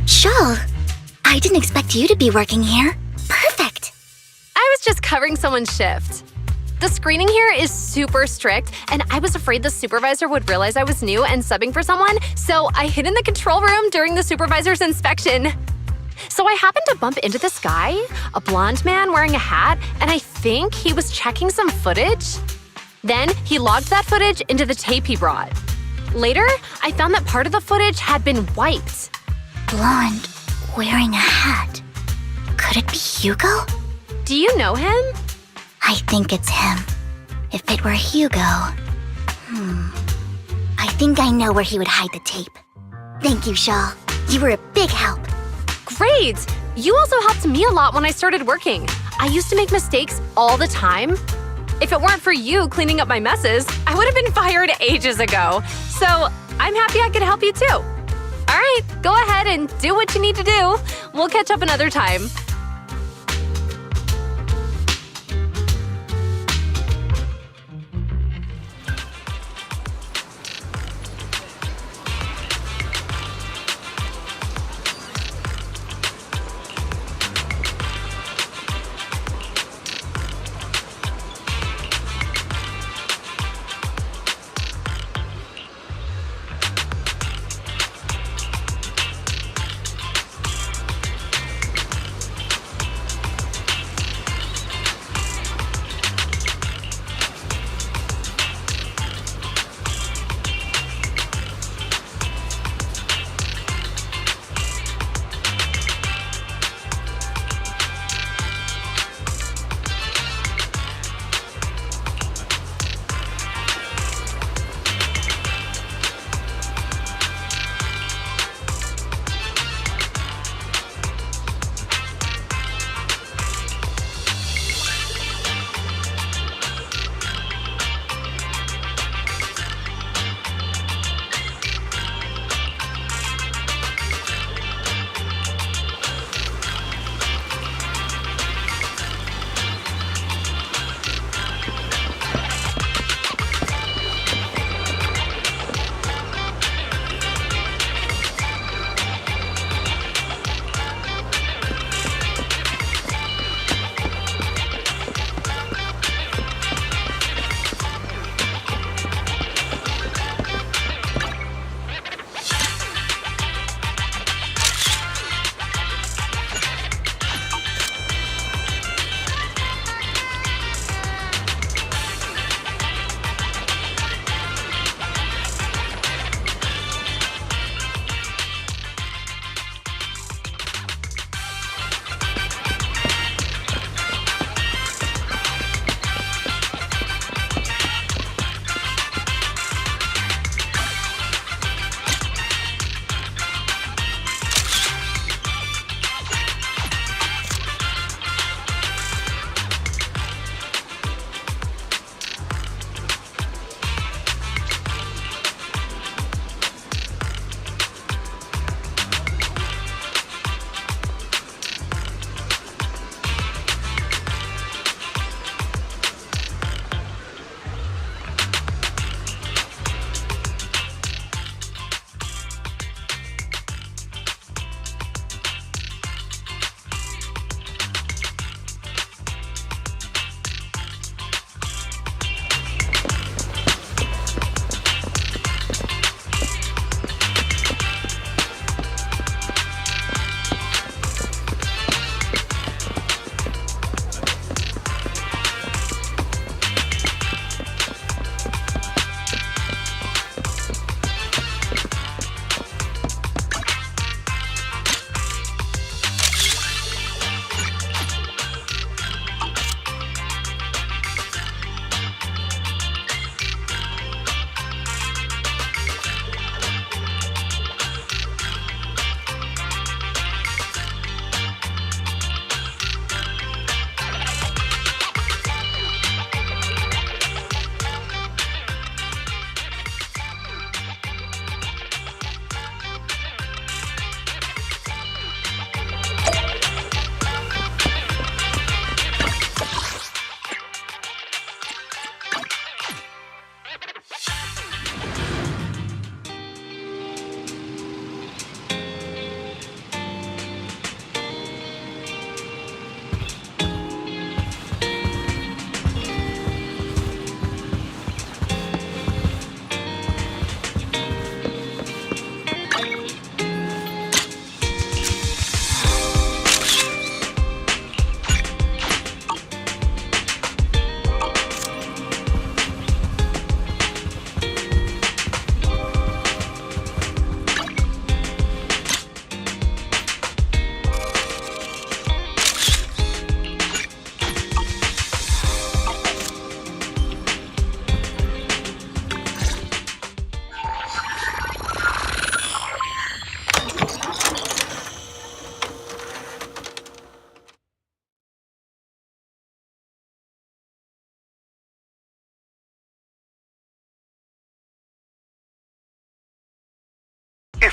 Shaw, I didn't expect you to be working here. Perfect. I was just covering someone's shift. The screening here is super strict, and I was afraid the supervisor would realize I was new and subbing for someone, so I hid in the control room during the supervisor's inspection. So I happened to bump into this guy, a blonde man wearing a hat, and I think he was checking some footage. Then he logged that footage into the tape he brought. Later, I found that part of the footage had been wiped. Blonde, wearing a hat. Could it be Hugo? Do you know him? I think it's him. If it were Hugo… I think I know where he would hide the tape. Thank you, Shaw. You were a big help. Great! You also helped me a lot when I started working. I used to make mistakes all the time. If it weren't for you cleaning up my messes, I would have been fired ages ago. So I'm happy I could help you too. All right, go ahead and do what you need to do. We'll catch up another time.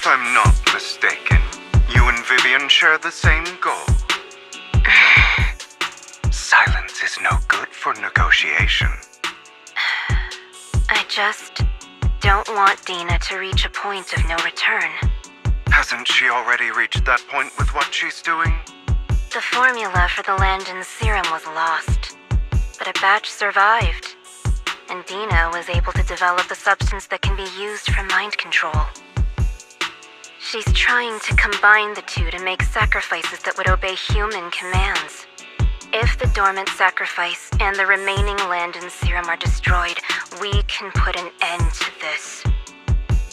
If I'm not mistaken, you and Vivian share the same goal. Silence is no good for negotiation. I just don't want Dina to reach a point of no return. Hasn't she already reached that point with what she's doing? The formula for the Landon serum was lost, but a batch survived, and Dina was able to develop a substance that can be used for mind control. She's trying to combine the two to make sacrifices that would obey human commands. If the dormant sacrifice and the remaining Landon serum are destroyed, we can put an end to this.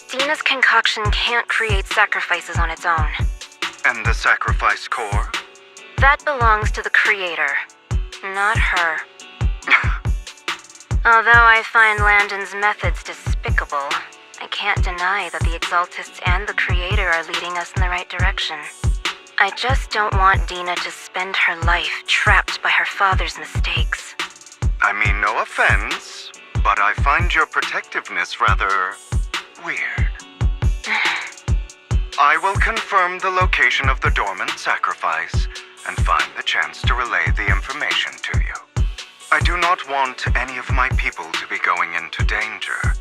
Dina's concoction can't create sacrifices on its own. And the sacrifice core? That belongs to the creator, not her. Although I find Landon's methods despicable, I can't deny that the Exaltists and the creator are leading us in the right direction. I just don't want Dina to spend her life trapped by her father's mistakes. I mean, no offense, but I find your protectiveness rather weird. I will confirm the location of the dormant sacrifice and find the chance to relay the information to you. I do not want any of my people to be going into danger.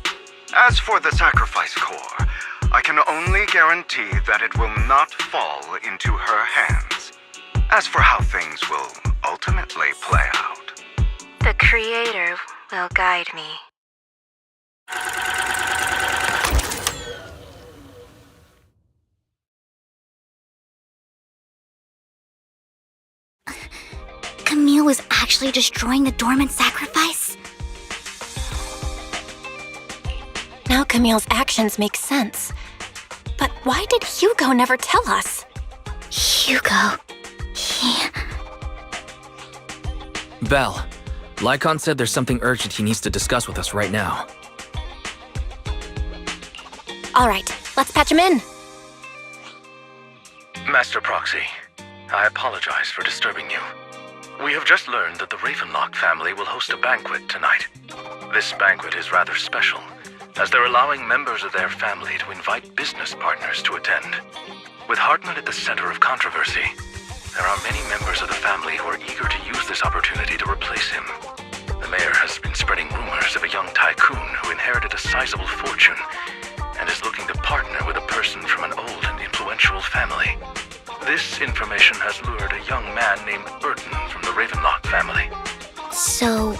As for the sacrifice core, I can only guarantee that it will not fall into her hands. As for how things will ultimately play out, The creator will guide me. Camille was actually destroying the dormant sacrifice? Now Camille's actions make sense. But why did Hugo never tell us? Hugo... Belle, Lycon said there's something urgent he needs to discuss with us right now. All right, let's patch him in. Master Proxy, I apologize for disturbing you. We have just learned that the Ravenlock family will host a banquet tonight. This banquet is rather special, as they're allowing members of their family to invite business partners to attend. With Hartman at the center of controversy, there are many members of the family who are eager to use this opportunity to replace him. The mayor has been spreading rumors of a young tycoon who inherited a sizable fortune and is looking to partner with a person from an old and influential family. This information has lured a young man named Burton from the Ravenlock family. So,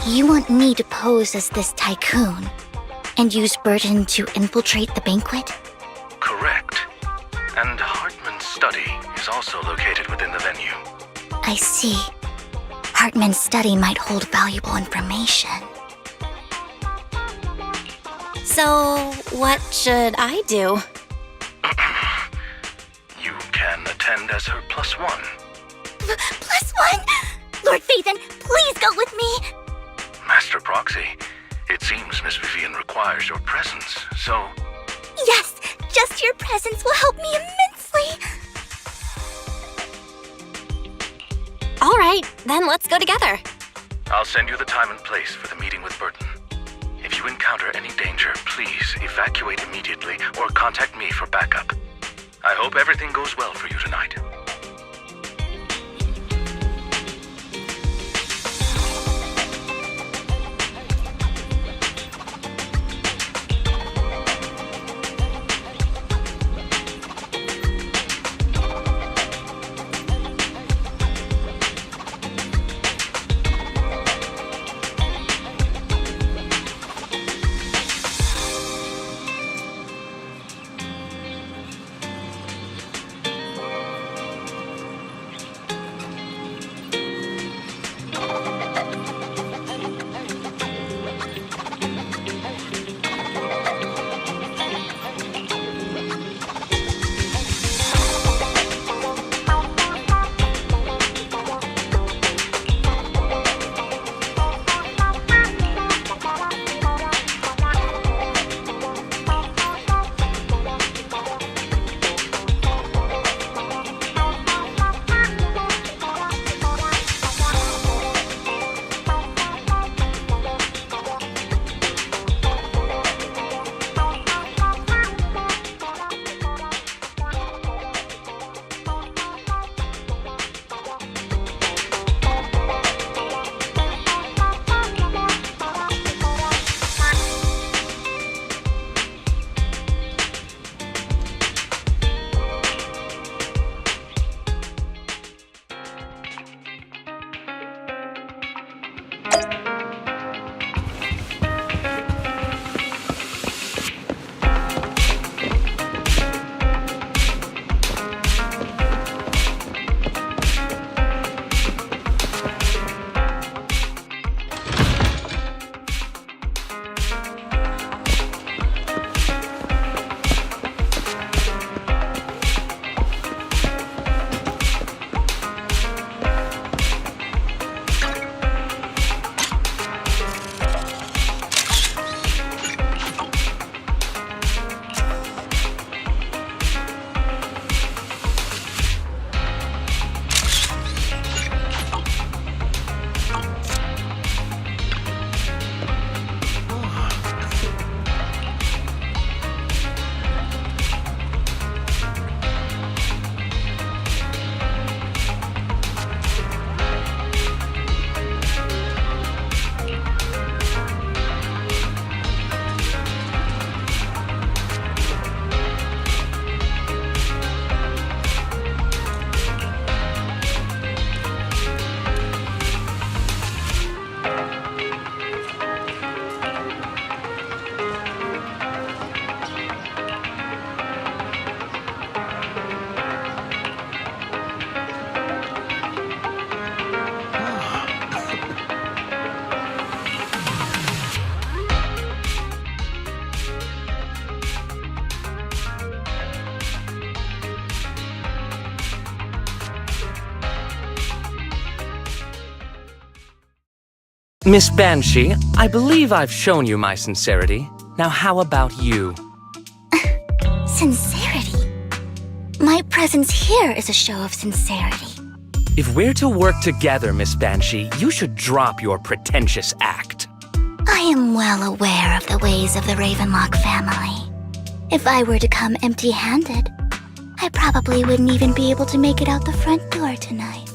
you want me to pose as this tycoon and use Burton to infiltrate the banquet? Correct. And Hartman's study is also located within the venue. I see. Hartman's study might hold valuable information. So, what should I do? You can attend as her +1. +1? Lord Phaethon, please go with me! Master Proxy, it seems Miss Vivian requires your presence, so... Yes, just your presence will help me immensely! All right, then let's go together. I'll send you the time and place for the meeting with Burton. If you encounter any danger, please evacuate immediately or contact me for backup. I hope everything goes well for you tonight. Miss Banshee, I believe I've shown you my sincerity. Now how about you? Sincerity? My presence here is a show of sincerity. If we're to work together, Miss Banshee, you should drop your pretentious act. I am well aware of the ways of the Ravenlock family. If I were to come empty-handed, I probably wouldn't even be able to make it out the front door tonight.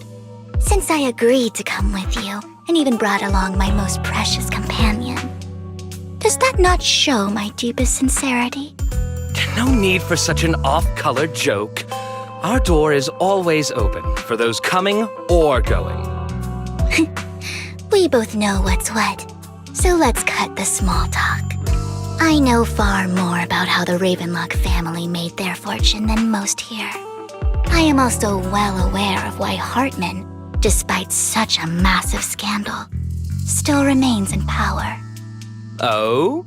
Since I agreed to come with you, and even brought along my most precious companion, does that not show my deepest sincerity? No need for such an off-color joke. Our door is always open for those coming or going. We both know what's what, so let's cut the small talk. I know far more about how the Ravenlock family made their fortune than most here. I am also well aware of why Hartman, despite such a massive scandal, still remains in power. Oh?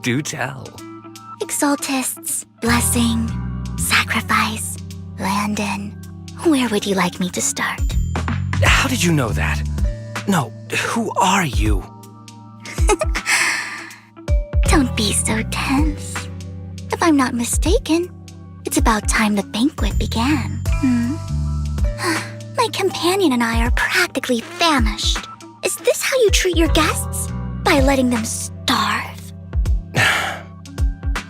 Do tell. Exaltists, blessing, sacrifice, Landon. Where would you like me to start? How did you know that? No, who are you? Don't be so tense. If I'm not mistaken, it's about time the banquet began. My companion and I are practically famished. Is this how you treat your guests? By letting them starve?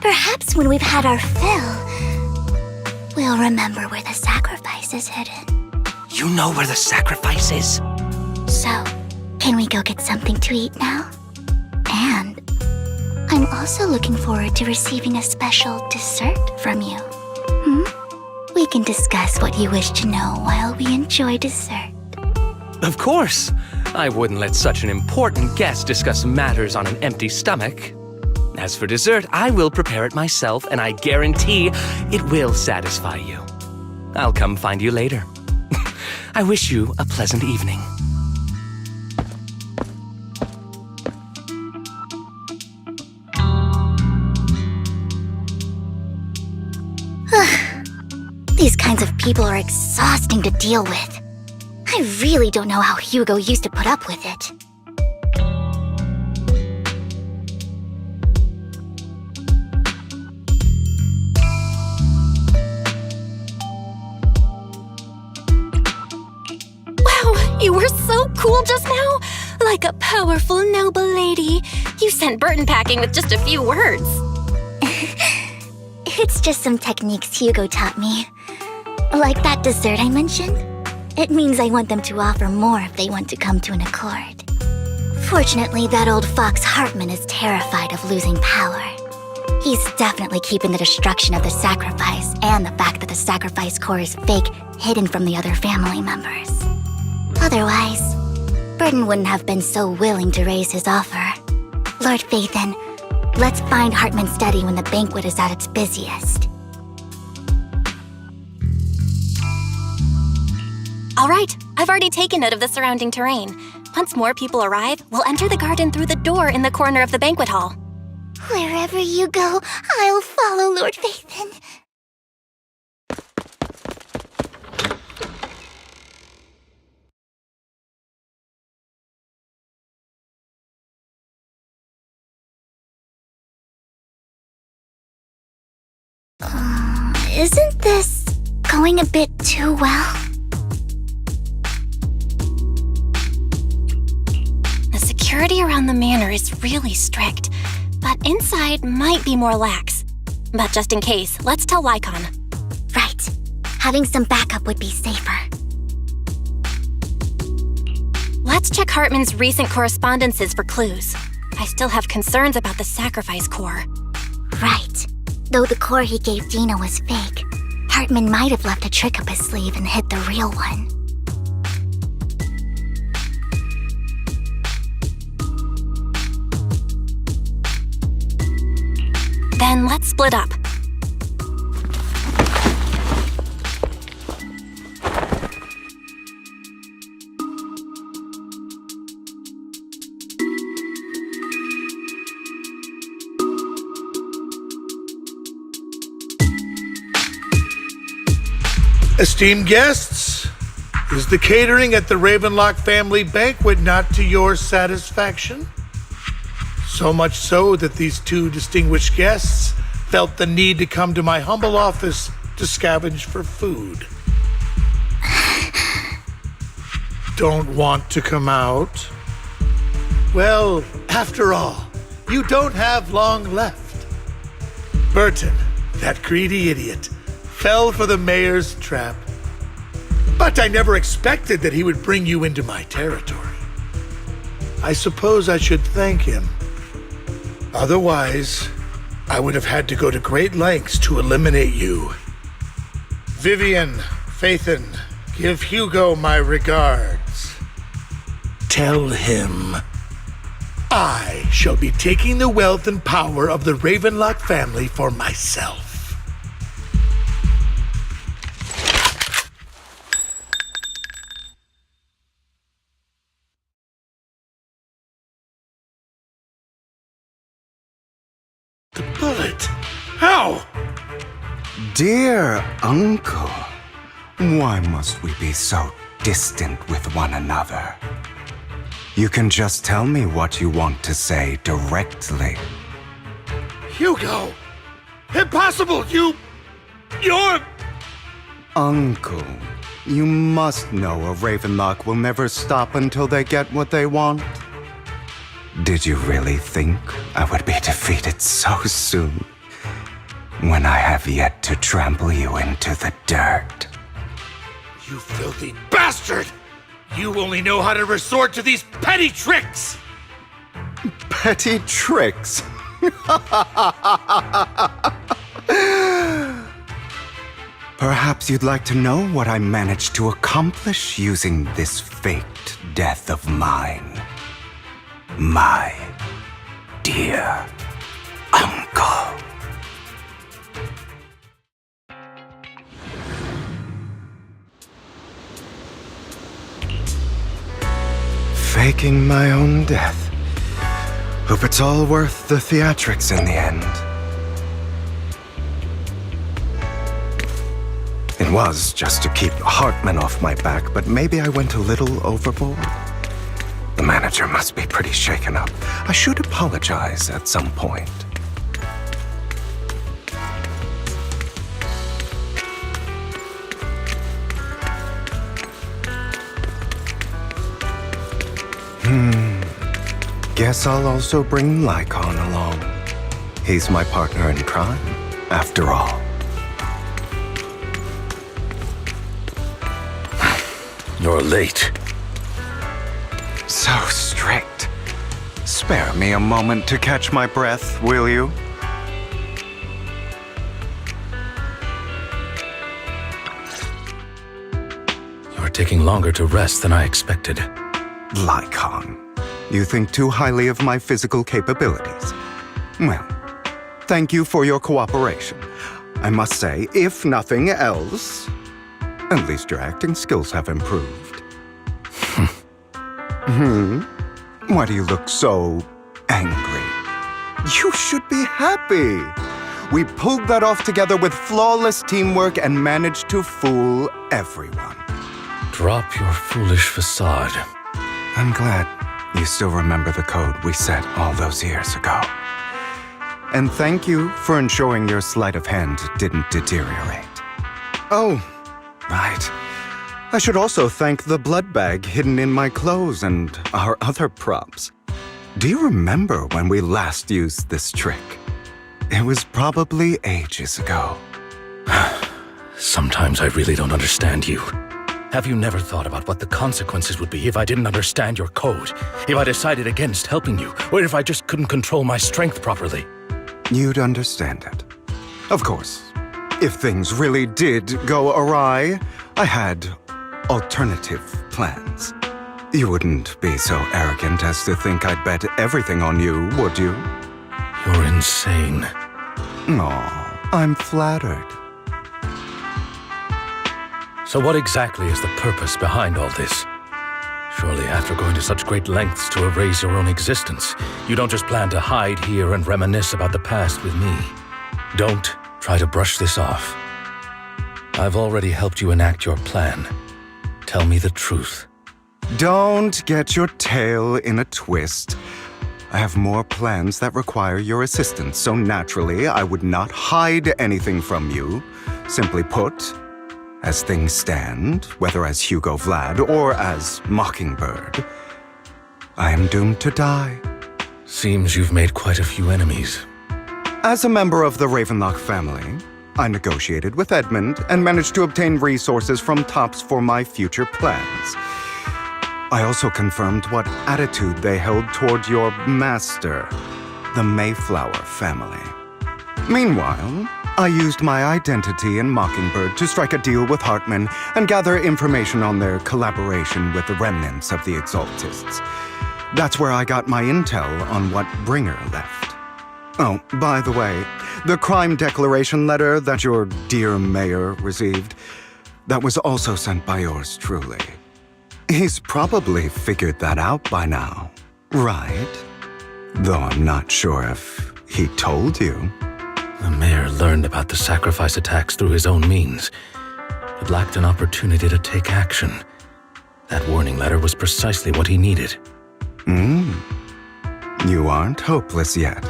Perhaps when we've had our fill, we'll remember where the sacrifice is hidden. You know where the sacrifice is? So, can we go get something to eat now? And I'm also looking forward to receiving a special dessert from you. We can discuss what you wish to know while we enjoy dessert. Of course. I wouldn't let such an important guest discuss matters on an empty stomach. As for dessert, I will prepare it myself, and I guarantee it will satisfy you. I'll come find you later. I wish you a pleasant evening. These kinds of people are exhausting to deal with. I really don't know how Hugo used to put up with it. Wow, you were so cool just now! Like a powerful, noble lady. You sent Burton packing with just a few words. It's just some techniques Hugo taught me. Like that dessert I mentioned. It means I want them to offer more if they want to come to an accord. Fortunately, that old fox Hartman is terrified of losing power. He's definitely keeping the destruction of the sacrifice and the fact that the sacrifice core is fake hidden from the other family members. Otherwise, Burton wouldn't have been so willing to raise his offer. Lord Phaethon, let's find Hartman's study when the banquet is at its busiest. All right, I've already taken note of the surrounding terrain. Once more people arrive, we'll enter the garden through the door in the corner of the banquet hall. Wherever you go, I'll follow, Lord Phaethon. Isn't this going a bit too well? The security around the manor is really strict, but inside might be more lax. But just in case, let's tell Lycon. Right. Having some backup would be safer. Let's check Hartman's recent correspondences for clues. I still have concerns about the sacrifice core. Right. Though the core he gave Dina was fake, Hartman might have left a trick up his sleeve and hid the real one. Then let's split up. Esteemed guests, Is the catering at the Ravenlock family banquet not to your satisfaction? So much so that these two distinguished guests felt the need to come to my humble office to scavenge for food. Don't want to come out? Well, after all, you don't have long left. Burton, that greedy idiot, fell for the mayor's trap. But I never expected that he would bring you into my territory. I suppose I should thank him. Otherwise, I would have had to go to great lengths to eliminate you. Vivian, Phaethon, give Hugo my regards. Tell him I shall be taking the wealth and power of the Ravenlock family for myself. The bullet? How? Dear Uncle, why must we be so distant with one another? You can just tell me what you want to say directly. Hugo! Impossible! You're... Uncle, you must know a Ravenlock will never stop until they get what they want. Did you really think I would be defeated so soon, when I have yet to trample you into the dirt? You filthy bastard! You only know how to resort to these petty tricks! Petty tricks? Perhaps you'd like to know what I managed to accomplish using this faked death of mine. My dear Uncle. Faking my own death. Hope it's all worth the theatrics in the end. It was just to keep Hartman off my back, but maybe I went a little overboard. The manager must be pretty shaken up. I should apologize at some point. Guess I'll also bring Lycon along. He's my partner in crime, after all. You're late. So strict. Spare me a moment to catch my breath, will you? You're taking longer to rest than I expected. Lycon, you think too highly of my physical capabilities. Well, thank you for your cooperation. I must say, if nothing else, at least your acting skills have improved. Why do you look so angry? You should be happy. We pulled that off together with flawless teamwork and managed to fool everyone. Drop your foolish facade. I'm glad you still remember the code we set all those years ago. And thank you for ensuring your sleight of hand didn't deteriorate. Oh, right. I should also thank the blood bag hidden in my clothes and our other props. Do you remember when we last used this trick? It was probably ages ago. Sometimes I really don't understand you. Have you never thought about what the consequences would be if I didn't understand your code? If I decided against helping you? Or if I just couldn't control my strength properly? You'd understand it. Of course, if things really did go awry, I had alternative plans. You wouldn't be so arrogant as to think I'd bet everything on you, would you? You're insane. Aw, I'm flattered. So what exactly is the purpose behind all this? Surely after going to such great lengths to erase your own existence, you don't just plan to hide here and reminisce about the past with me. Don't try to brush this off. I've already helped you enact your plan. Tell me the truth. Don't get your tail in a twist. I have more plans that require your assistance, so naturally I would not hide anything from you. Simply put, as things stand, whether as Hugo Vlad or as Mockingbird, I am doomed to die. Seems you've made quite a few enemies. As a member of the Ravenlock family, I negotiated with Edmund and managed to obtain resources from Tops for my future plans. I also confirmed what attitude they held toward your master, the Mayflower family. Meanwhile, I used my identity in Mockingbird to strike a deal with Hartman and gather information on their collaboration with the remnants of the Exaltists. That's where I got my intel on what Bringer left. Oh, by the way, the crime declaration letter that your dear mayor received, that was also sent by yours truly. He's probably figured that out by now, right? Though I'm not sure if he told you. The mayor learned about the sacrifice attacks through his own means, but lacked an opportunity to take action. That warning letter was precisely what he needed. You aren't hopeless yet.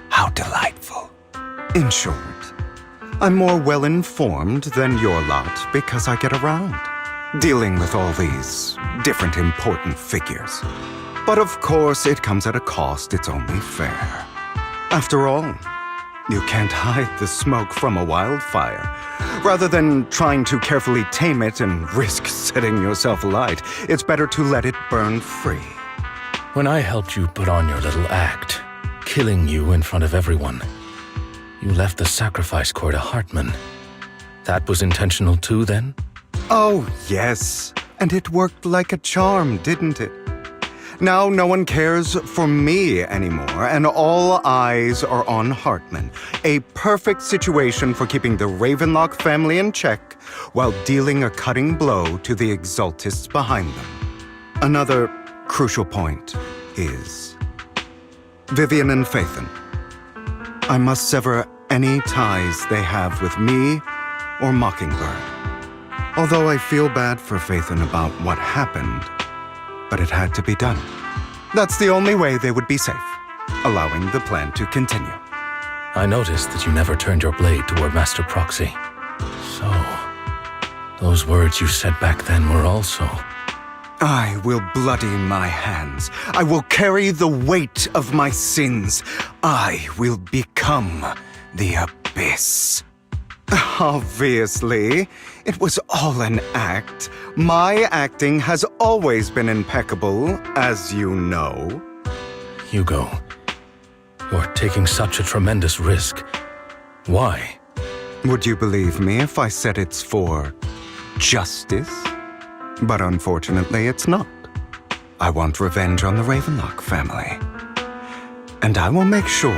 How delightful. In short, I'm more well-informed than your lot because I get around, dealing with all these different important figures. But of course, it comes at a cost. It's only fair. After all, you can't hide the smoke from a wildfire. Rather than trying to carefully tame it and risk setting yourself alight, it's better to let it burn free. When I helped you put on your little act, killing you in front of everyone, you left the sacrifice core to Hartman. That was intentional too, then? Oh, yes. And it worked like a charm, didn't it? Now no one cares for me anymore, and all eyes are on Hartman. A perfect situation for keeping the Ravenlock family in check while dealing a cutting blow to the Exaltists behind them. Another crucial point is Vivian and Phaethon. I must sever any ties they have with me or Mockingbird. Although I feel bad for Phaethon about what happened, but it had to be done. That's the only way they would be safe, allowing the plan to continue. I noticed that you never turned your blade toward Master Proxy. So, those words you said back then were also... I will bloody my hands. I will carry the weight of my sins. I will become the Abyss. Obviously, it was all an act. My acting has always been impeccable, as you know. Hugo, you're taking such a tremendous risk. Why? Would you believe me if I said it's for justice? But unfortunately, it's not. I want revenge on the Ravenlock family. And I will make sure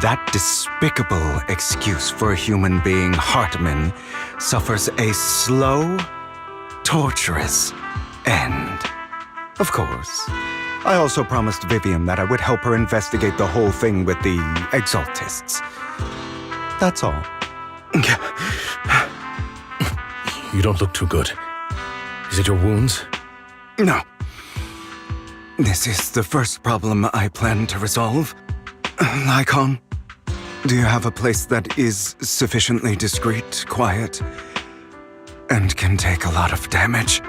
that despicable excuse for a human being, Hartman, suffers a slow, torturous end. Of course, I also promised Vivian that I would help her investigate the whole thing with the Exaltists. That's all. You don't look too good. Is it your wounds? No. This is the first problem I plan to resolve. Lycon, do you have a place that is sufficiently discreet, quiet, and can take a lot of damage?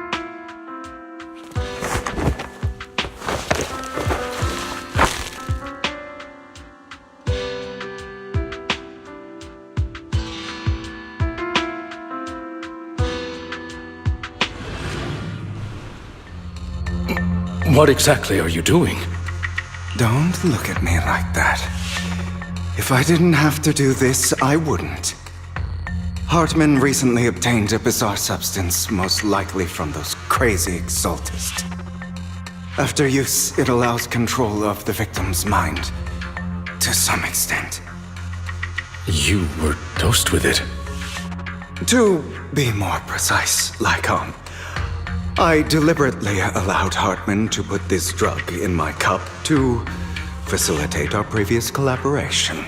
What exactly are you doing? Don't look at me like that. If I didn't have to do this, I wouldn't. Hartman recently obtained a bizarre substance, most likely from those crazy Exaltists. After use, it allows control of the victim's mind, to some extent. You were dosed with it. To be more precise, Lycon, I deliberately allowed Hartman to put this drug in my cup to facilitate our previous collaboration.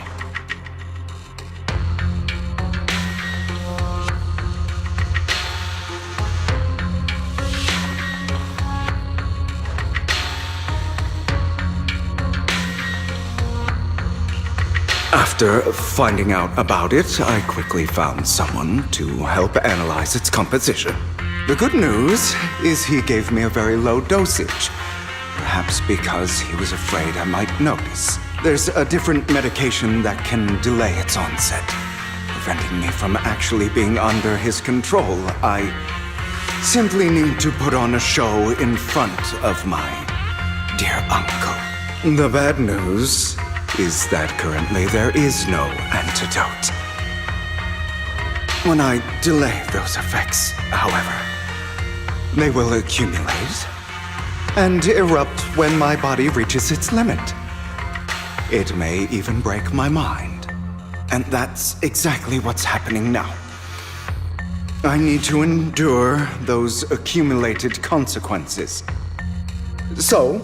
After finding out about it, I quickly found someone to help analyze its composition. The good news is he gave me a very low dosage. Perhaps because he was afraid I might notice. There's a different medication that can delay its onset, preventing me from actually being under his control. I simply need to put on a show in front of my dear uncle. The bad news is that currently there is no antidote. When I delay those effects, however, they will accumulate and erupt when my body reaches its limit. It may even break my mind. And that's exactly what's happening now. I need to endure those accumulated consequences. So,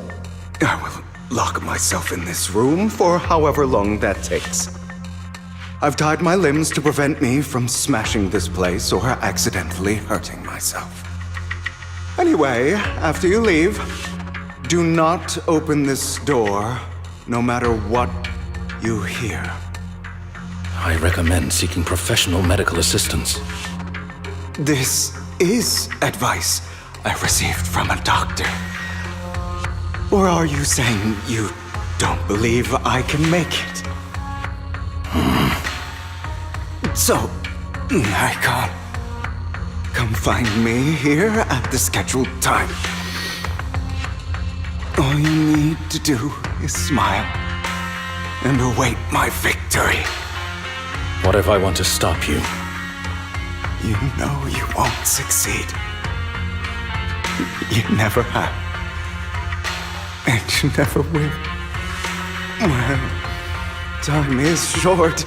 I will lock myself in this room for however long that takes. I've tied my limbs to prevent me from smashing this place or accidentally hurting myself. Anyway, after you leave, do not open this door, no matter what you hear. I recommend seeking professional medical assistance. This is advice I received from a doctor. Or are you saying you don't believe I can make it? So, Icon, come find me here at the scheduled time. All you need to do is smile and await my victory. What if I want to stop you? You know you won't succeed. You never have. And you never will. Well, time is short.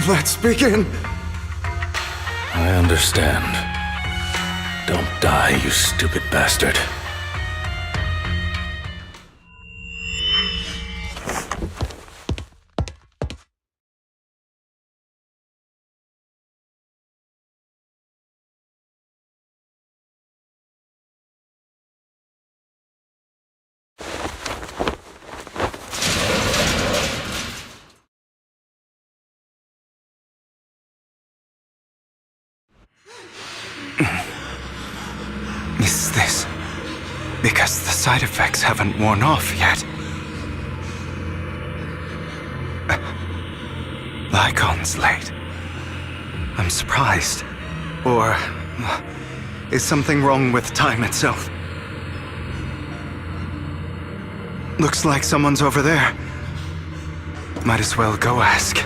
Let's begin. I understand. Don't die, you stupid bastard. Is this because the side effects haven't worn off yet? Lycon's late. I'm surprised. Or is something wrong with time itself? Looks like someone's over there. Might as well go ask.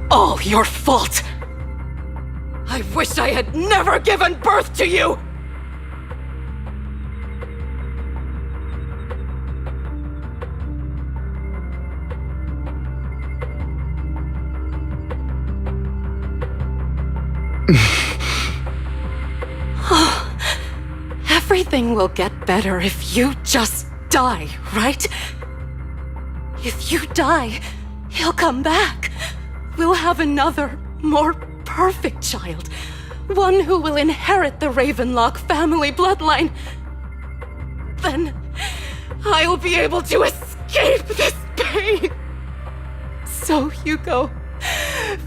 All your fault! I wish I had never given birth to you! Everything will get better if you just die, right? If you die, he'll come back. We'll have another, more perfect child. One who will inherit the Ravenlock family bloodline. Then I'll be able to escape this pain. So, Hugo,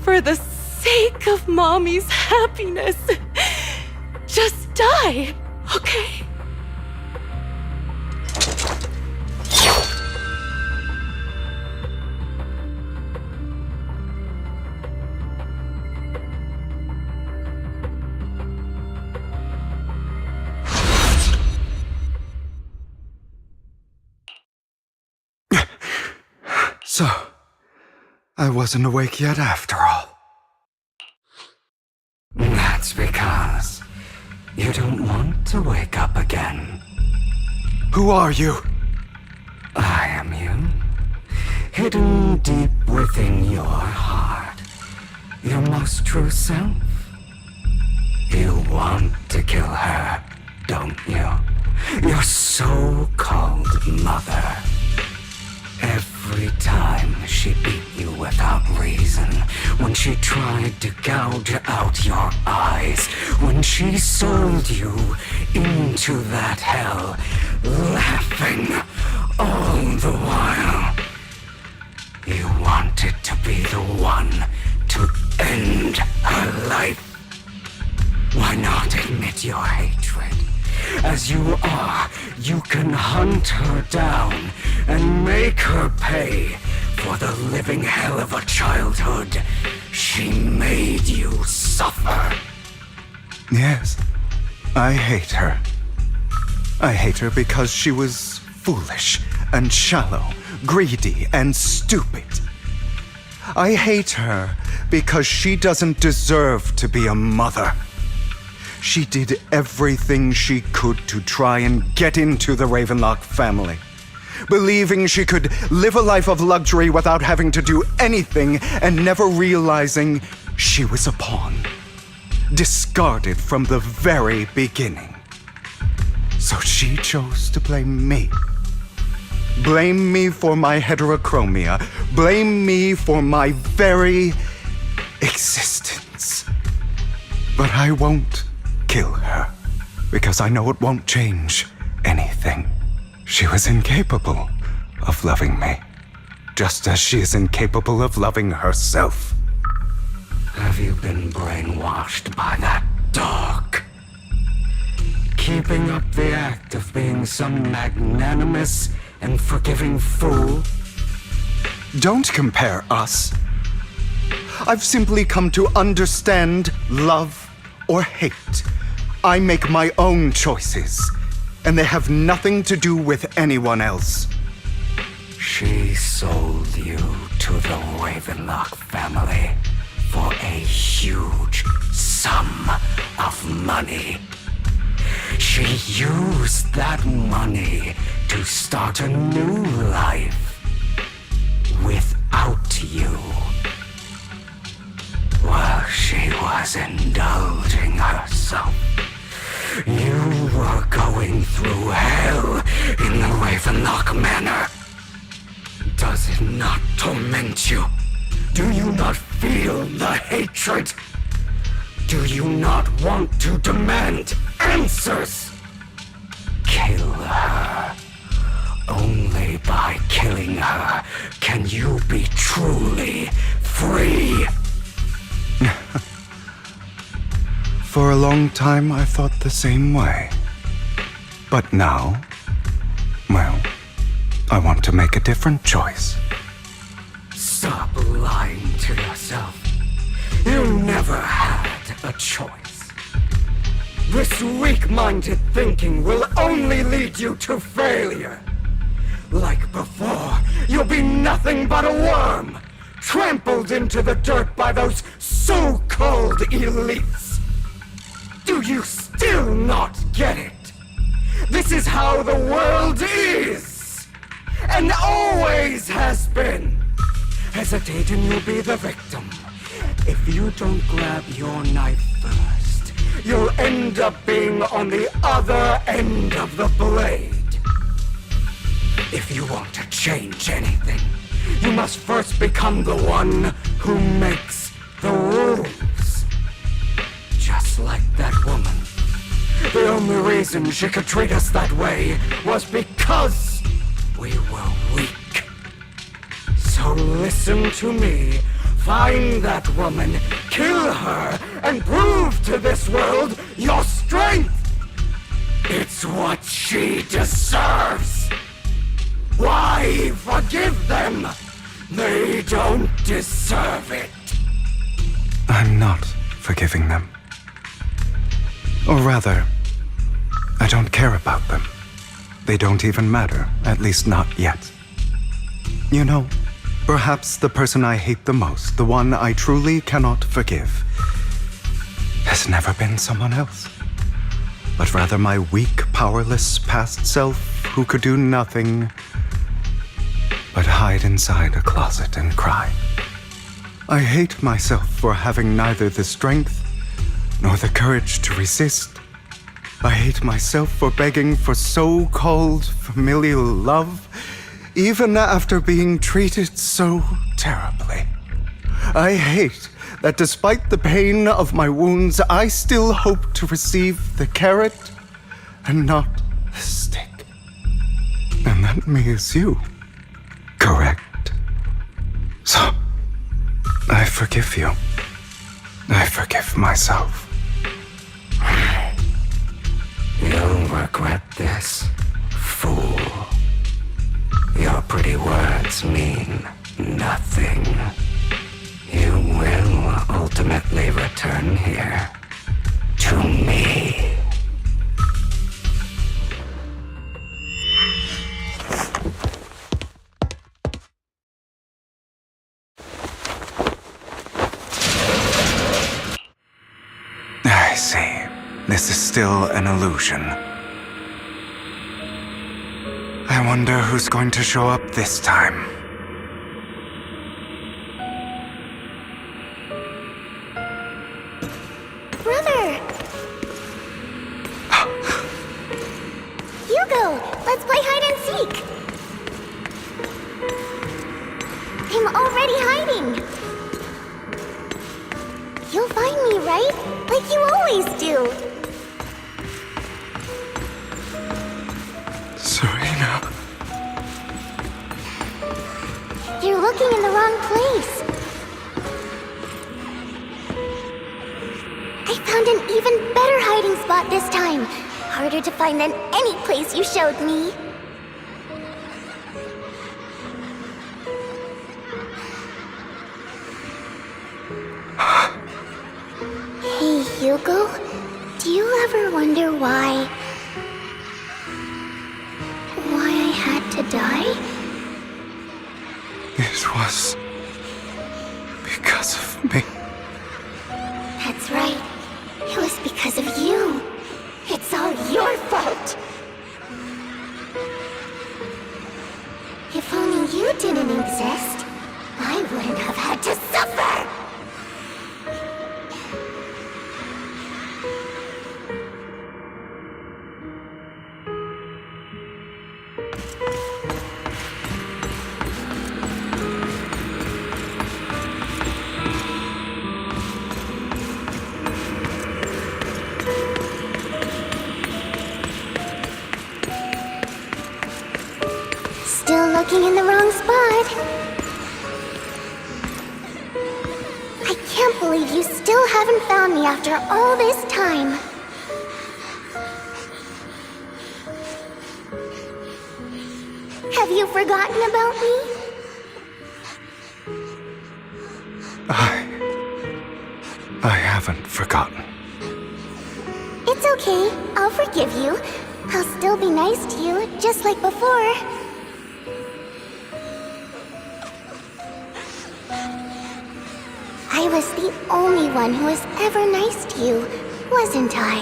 for the sake of Mommy's happiness, just die, okay? So, I wasn't awake yet after all. That's because you don't want to wake up again. Who are you? I am you. hidden deep within your heart, your most true self. You want to kill her, don't you? Your so-called mother. Every time she beat you without reason, when she tried to gouge out your eyes, when she sold you into that hell, laughing all the while. You wanted to be the one to end her life. Why not admit your hatred? As you are, you can hunt her down and make her pay for the living hell of a childhood she made you suffer. Yes, I hate her. I hate her because she was foolish and shallow, greedy and stupid. I hate her because she doesn't deserve to be a mother. She did everything she could to try and get into the Ravenlock family, believing she could live a life of luxury without having to do anything and never realizing she was a pawn, discarded from the very beginning. So she chose to blame me. Blame me for my heterochromia. Blame me for my very existence. But I won't kill her, because I know it won't change anything. She was incapable of loving me, just as she is incapable of loving herself. Have you been brainwashed by that dog? Keeping up the act of being some magnanimous and forgiving fool? Don't compare us. I've simply come to understand love or hate. I make my own choices, and they have nothing to do with anyone else. She sold you to the Ravenlock family for a huge sum of money. She used that money to start a new life without you. While she was indulging herself, you were going through hell in the Ravenlock Manor. Does it not torment you? Do you not feel the hatred? Do you not want to demand answers? Kill her. Only by killing her can you be truly free. For a long time, I thought the same way. But now, well, I want to make a different choice. Stop lying to yourself. You never had a choice. This weak-minded thinking will only lead you to failure. Like before, you'll be nothing but a worm, trampled into the dirt by those so-called elites. Do you still not get it? This is how the world is, and always has been. Hesitate and you'll be the victim. If you don't grab your knife first, you'll end up being on the other end of the blade. If you want to change anything, you must first become the one who makes the rules. Just like that woman. The only reason she could treat us that way was because we were weak. So listen to me. Find that woman, kill her, and prove to this world your strength. It's what she deserves. Why forgive them? They don't deserve it. I'm not forgiving them. Or rather, I don't care about them. They don't even matter, at least not yet. You know, perhaps the person I hate the most, the one I truly cannot forgive, has never been someone else, but rather my weak, powerless past self who could do nothing but hide inside a closet and cry. I hate myself for having neither the strength nor the courage to resist. I hate myself for begging for so-called familial love, even after being treated so terribly. I hate that despite the pain of my wounds, I still hope to receive the carrot and not the stick. And that means you, correct? So, I forgive you. I forgive myself. You'll regret this, fool. Your pretty words mean nothing. You will ultimately return here to me. I see. This is still an illusion. I wonder who's going to show up this time. Brother! Hugo, let's play hide and seek! I'm already hiding! You'll find me, right? Like you always do! Serena. You're looking in the wrong place! I found an even better hiding spot this time! Harder to find than any place you showed me! Hey, Hugo, do you ever wonder why I had to die? It was because of me. That's right. It was because of you. It's all your fault. If only you didn't exist, I wouldn't have had to suffer. Still looking in the wrong spot. I can't believe you still haven't found me after all this time. Have you forgotten about me? I haven't forgotten. It's okay. I'll forgive you. I'll still be nice to you, just like before. I was the only one who was ever nice to you, wasn't I?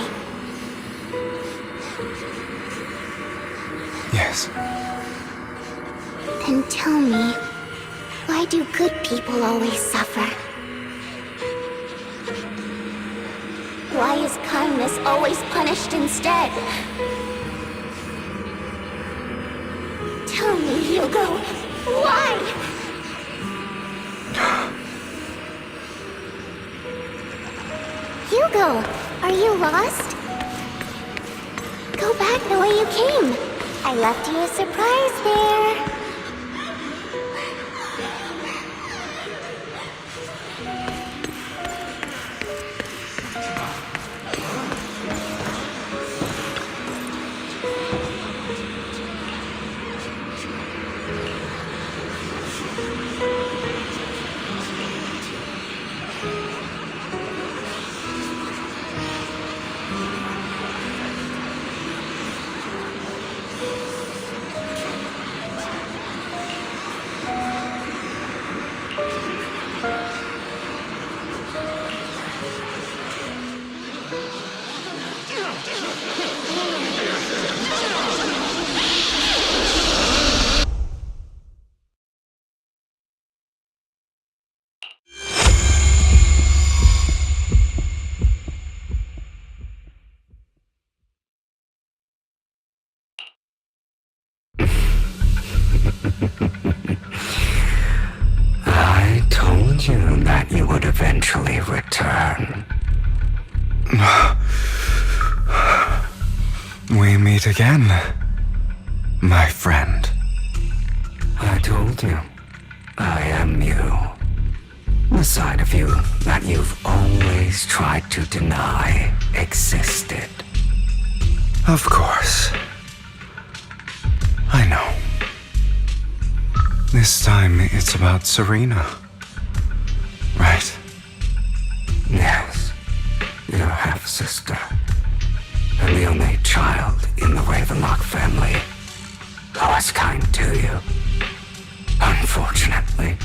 Yes. Then tell me, why do good people always suffer? Why is kindness always punished instead? Tell me, Hugo, why? Hugo, are you lost? Go back the way you came. I left you a surprise there. eventually return. We meet again, my friend. I told you, I am you. The side of you that you've always tried to deny existed. Of course. I know. This time it's about Serena. Right? Yes, your half-sister. And the only child in the Ravenlock family who was kind to you. Unfortunately,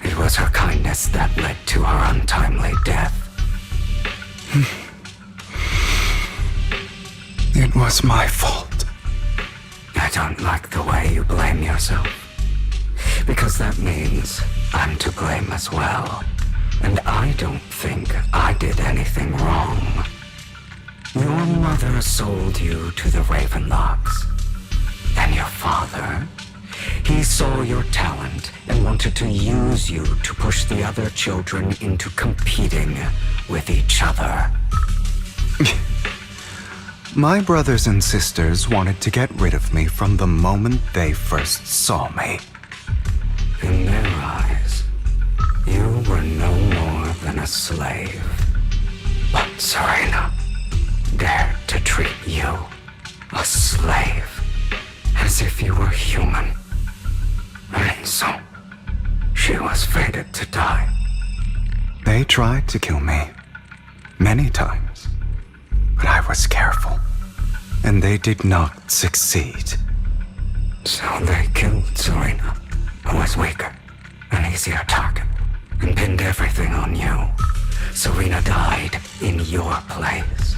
it was her kindness that led to her untimely death. It was my fault. I don't like the way you blame yourself, because that means I'm to blame as well. And I don't think I did anything wrong. Your mother sold you to the Ravenlocks. And your father, he saw your talent and wanted to use you to push the other children into competing with each other. My brothers and sisters wanted to get rid of me from the moment they first saw me. In their eyes, you were no more than a slave. But Serena dared to treat you, a slave, as if you were human. And so, she was fated to die. They tried to kill me many times, but I was careful, and they did not succeed. So they killed Serena, who was weaker, an easier target, and pinned everything on you. Serena died in your place.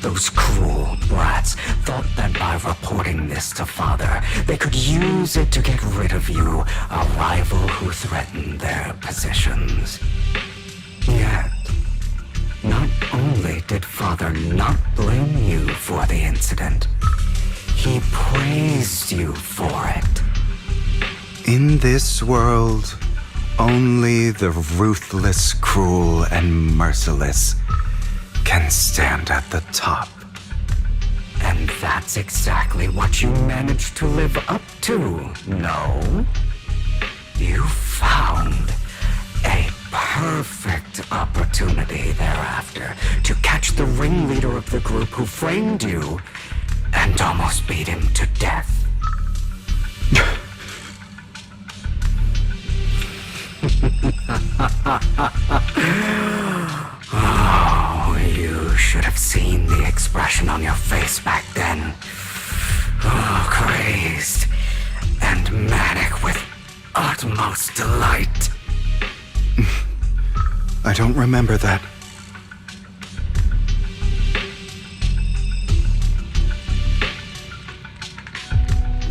Those cruel brats thought that by reporting this to Father, they could use it to get rid of you, a rival who threatened their positions. Yet, not only did Father not blame you for the incident, he praised you for it. In this world, only the ruthless, cruel, and merciless can stand at the top. And that's exactly what you managed to live up to, no? You found a perfect opportunity thereafter to catch the ringleader of the group who framed you and almost beat him to death. Oh, you should have seen the expression on your face back then. Oh, crazed and manic with utmost delight. I don't remember that.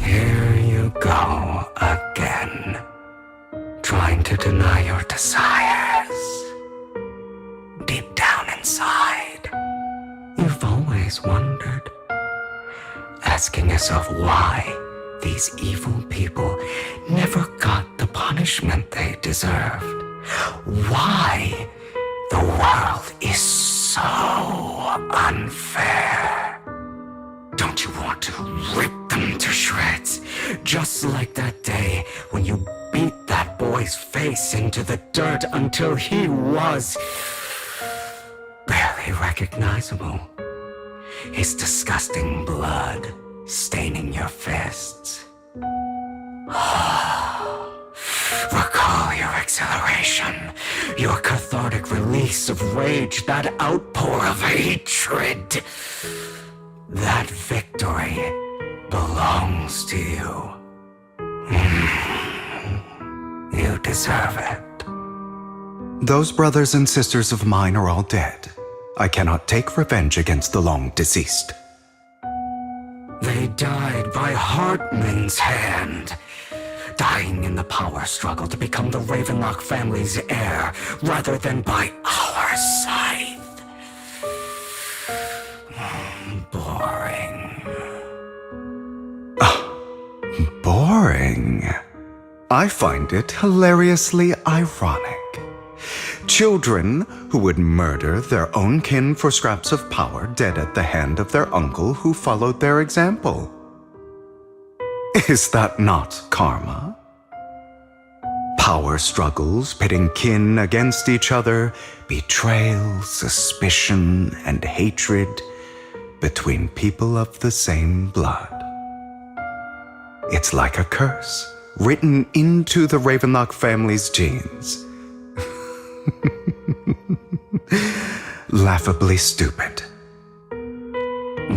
Here you go again, trying to deny your desires. Deep down inside, you've always wondered, asking yourself why these evil people never got the punishment they deserved. Why the world is so unfair. Don't you want to rip them to shreds? Just like that day when you beat that boy's face into the dirt until he was barely recognizable. His disgusting blood staining your fists. Recall your exhilaration, your cathartic release of rage, that outpour of hatred. That victory belongs to you. You deserve it. Those brothers and sisters of mine are all dead. I cannot take revenge against the long deceased. They died by Hartman's hand, dying in the power struggle to become the Ravenlock family's heir, rather than by our scythe. Boring. Boring. I find it hilariously ironic. Children who would murder their own kin for scraps of power dead at the hand of their uncle who followed their example. Is that not karma? Power struggles pitting kin against each other, betrayal, suspicion, and hatred between people of the same blood. It's like a curse written into the Ravenlock family's genes. Laughably stupid.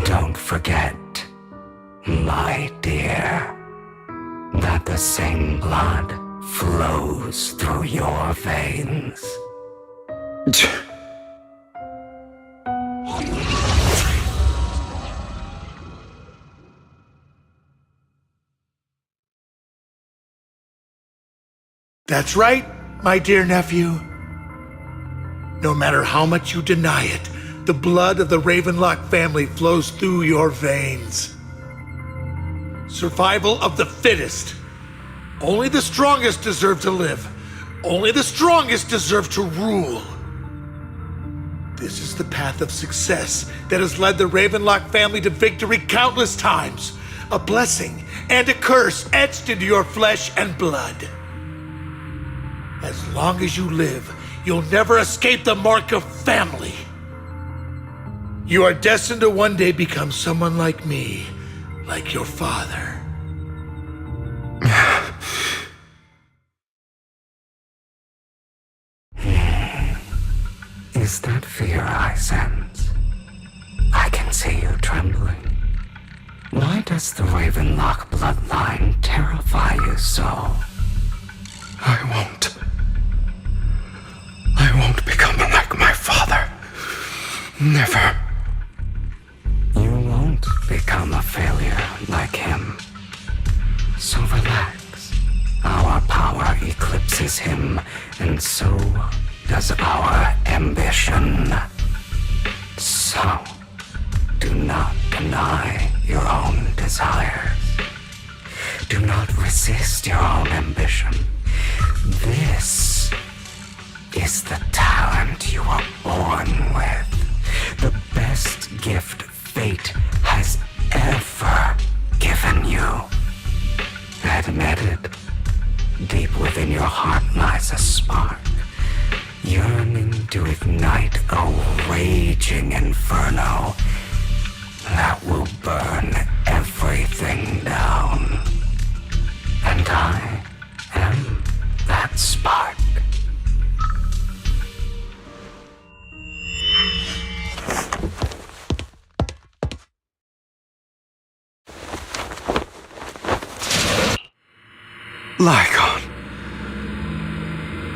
Don't forget, my dear, that the same blood flows through your veins. That's right, my dear nephew. No matter how much you deny it, the blood of the Ravenlock family flows through your veins. Survival of the fittest. Only the strongest deserve to live. Only the strongest deserve to rule. This is the path of success that has led the Ravenlock family to victory countless times. A blessing and a curse etched into your flesh and blood. As long as you live, you'll never escape the mark of family. You are destined to one day become someone like me, like your father. Is that fear I sense? I can see you trembling. Why does the Ravenlock bloodline terrify you so? I won't become like my father. Never. You won't become a failure like him. So relax. Our power eclipses him, and so does our ambition. So, do not deny your own desires. Do not resist your own ambition. This is the talent you were born with. The best gift fate has ever given you. Admit it. Deep within your heart lies a spark, yearning to ignite a raging inferno that will burn everything down. And I am that spark. Lycon.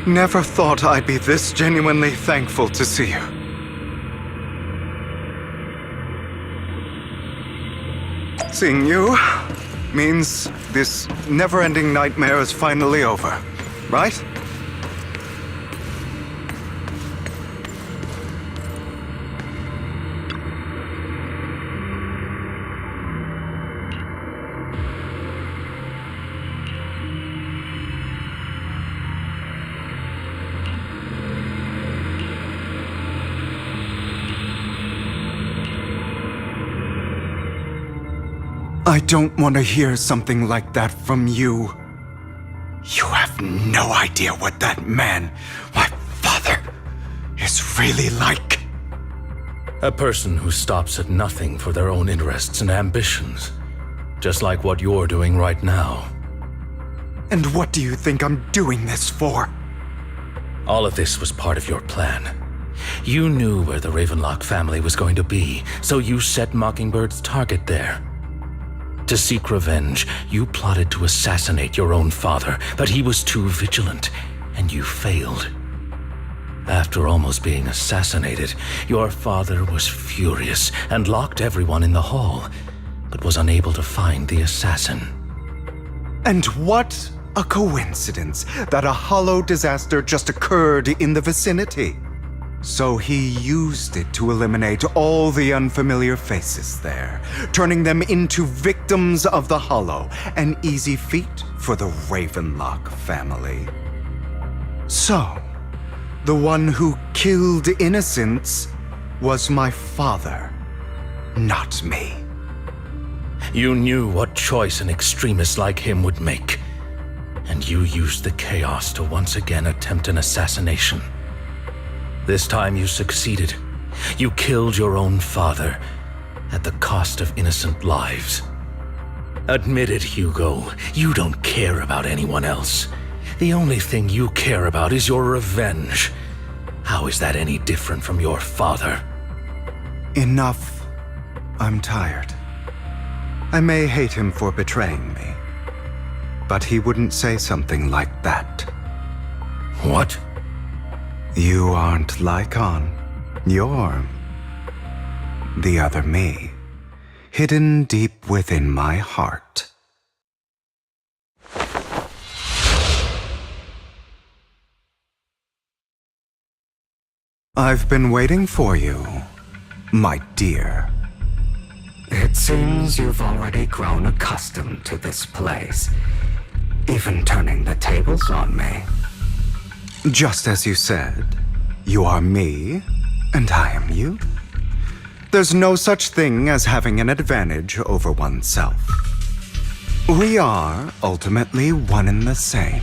Never thought I'd be this genuinely thankful to see you. Seeing you means this never-ending nightmare is finally over, right? I don't want to hear something like that from you. You have no idea what that man, my father, is really like. A person who stops at nothing for their own interests and ambitions. Just like what you're doing right now. And what do you think I'm doing this for? All of this was part of your plan. You knew where the Ravenlock family was going to be, so you set Mockingbird's target there. To seek revenge, you plotted to assassinate your own father, but he was too vigilant, and you failed. After almost being assassinated, your father was furious and locked everyone in the hall, but was unable to find the assassin. And what a coincidence that a hollow disaster just occurred in the vicinity. So he used it to eliminate all the unfamiliar faces there, turning them into victims of the hollow, an easy feat for the Ravenlock family. So, the one who killed innocents was my father, not me. You knew what choice an extremist like him would make, and you used the chaos to once again attempt an assassination. This time you succeeded. You killed your own father at the cost of innocent lives. Admit it, Hugo. You don't care about anyone else. The only thing you care about is your revenge. How is that any different from your father? Enough. I'm tired. I may hate him for betraying me, but he wouldn't say something like that. What? You aren't Lycon. You're the other me, hidden deep within my heart. I've been waiting for you, my dear. It seems you've already grown accustomed to this place, even turning the tables on me. Just as you said, you are me, and I am you. There's no such thing as having an advantage over oneself. We are ultimately one and the same,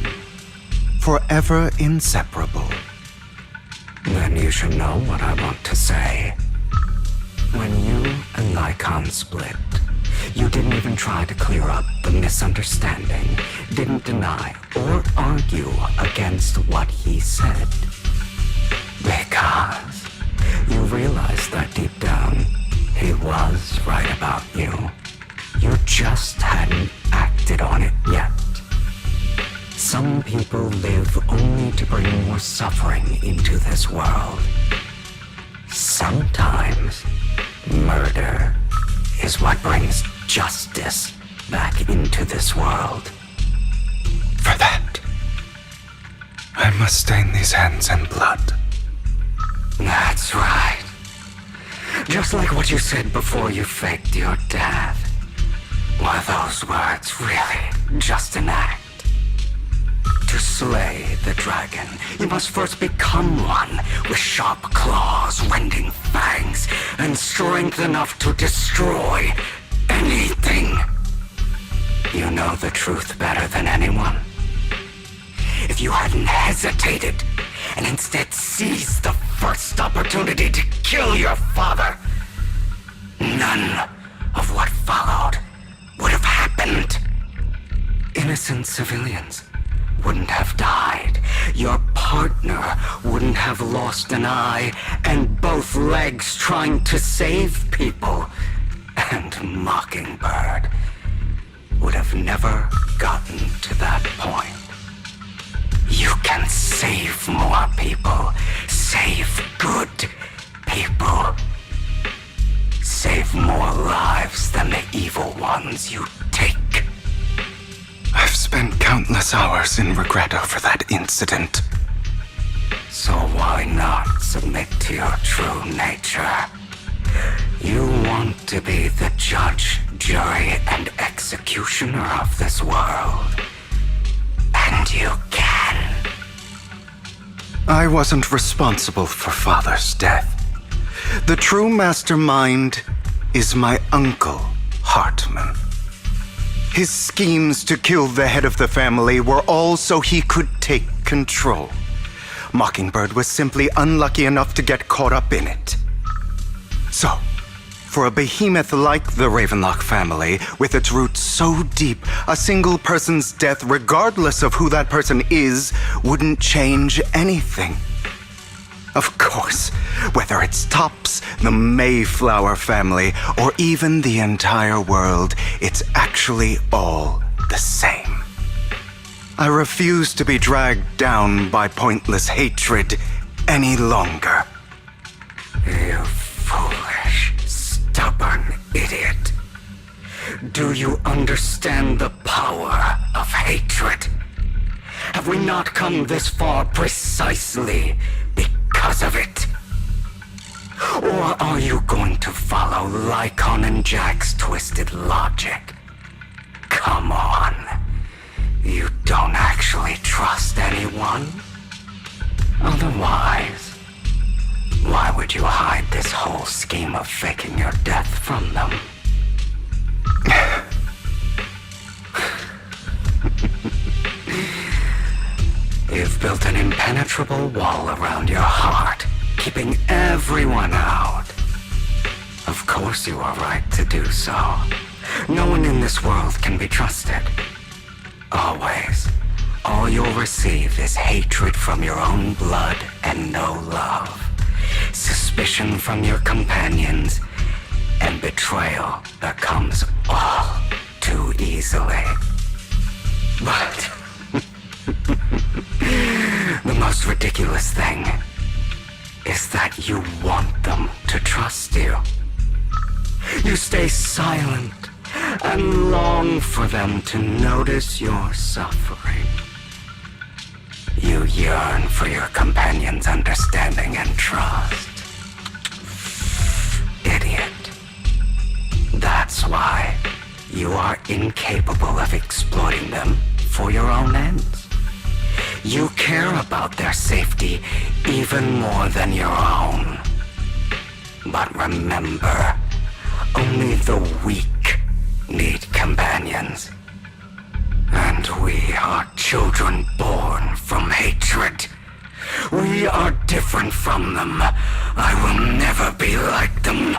forever inseparable. Then you should know what I want to say. When you and Lycon split, you didn't even try to clear up the misunderstanding, didn't deny or argue against what he said. Because you realized that deep down, he was right about you. You just hadn't acted on it yet. Some people live only to bring more suffering into this world. Sometimes, murder is what brings justice back into this world. For that, I must stain these hands in blood. That's right. Just like what you said before you faked your death. Were those words really just an act? To slay the dragon, you must first become one with sharp claws, rending fangs, and strength enough to destroy anything. You know the truth better than anyone. If you hadn't hesitated and instead seized the first opportunity to kill your father, none of what followed would have happened. Innocent civilians wouldn't have died. Your partner wouldn't have lost an eye and both legs trying to save people. And Mockingbird would have never gotten to that point. You can save more people. Save good people. Save more lives than the evil ones you take. I've spent countless hours in regret over that incident. So why not submit to your true nature? You want to be the judge, jury, and executioner of this world. And you can. I wasn't responsible for Father's death. The true mastermind is my uncle, Hartman. His schemes to kill the head of the family were all so he could take control. Mockingbird was simply unlucky enough to get caught up in it. So, for a behemoth like the Ravenlock family, with its roots so deep, a single person's death, regardless of who that person is, wouldn't change anything. Of course, whether it's Tops, the Mayflower family, or even the entire world, it's actually all the same. I refuse to be dragged down by pointless hatred any longer. You foolish, stubborn idiot. Do you understand the power of hatred? Have we not come this far precisely because of it? Or are you going to follow Lycon and Jack's twisted logic? Come on. You actually trust anyone? Otherwise, why would you hide this whole scheme of faking your death from them? You've built an impenetrable wall around your heart, keeping everyone out. Of course you are right to do so. No one in this world can be trusted. Always. All you'll receive is hatred from your own blood and no love. Suspicion from your companions, and betrayal that comes all too easily. But the most ridiculous thing is that you want them to trust you. You stay silent and long for them to notice your suffering. You yearn for your companion's understanding and trust. Idiot. That's why you are incapable of exploiting them for your own ends. You care about their safety even more than your own. But remember, only the weak need companions. And we are children born from hatred. We are different from them. I will never be like them.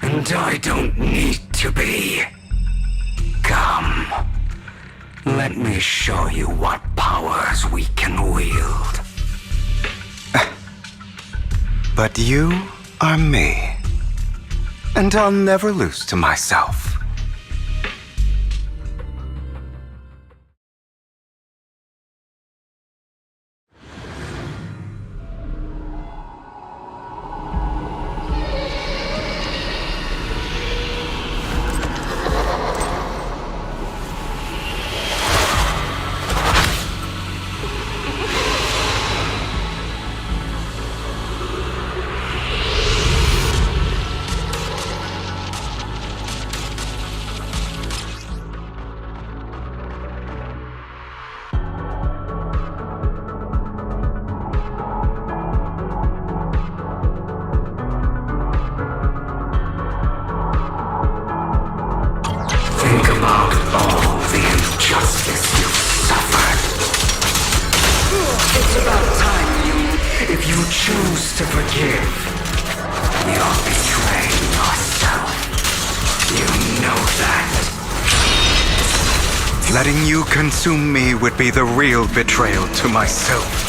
And I don't need to be. Come. Let me show you what powers we can wield. But you are me. And I'll never lose to myself. Think about all the injustice you've suffered. It's about time if you choose to forgive, you're betraying yourself. You know that. Letting you consume me would be the real betrayal to myself.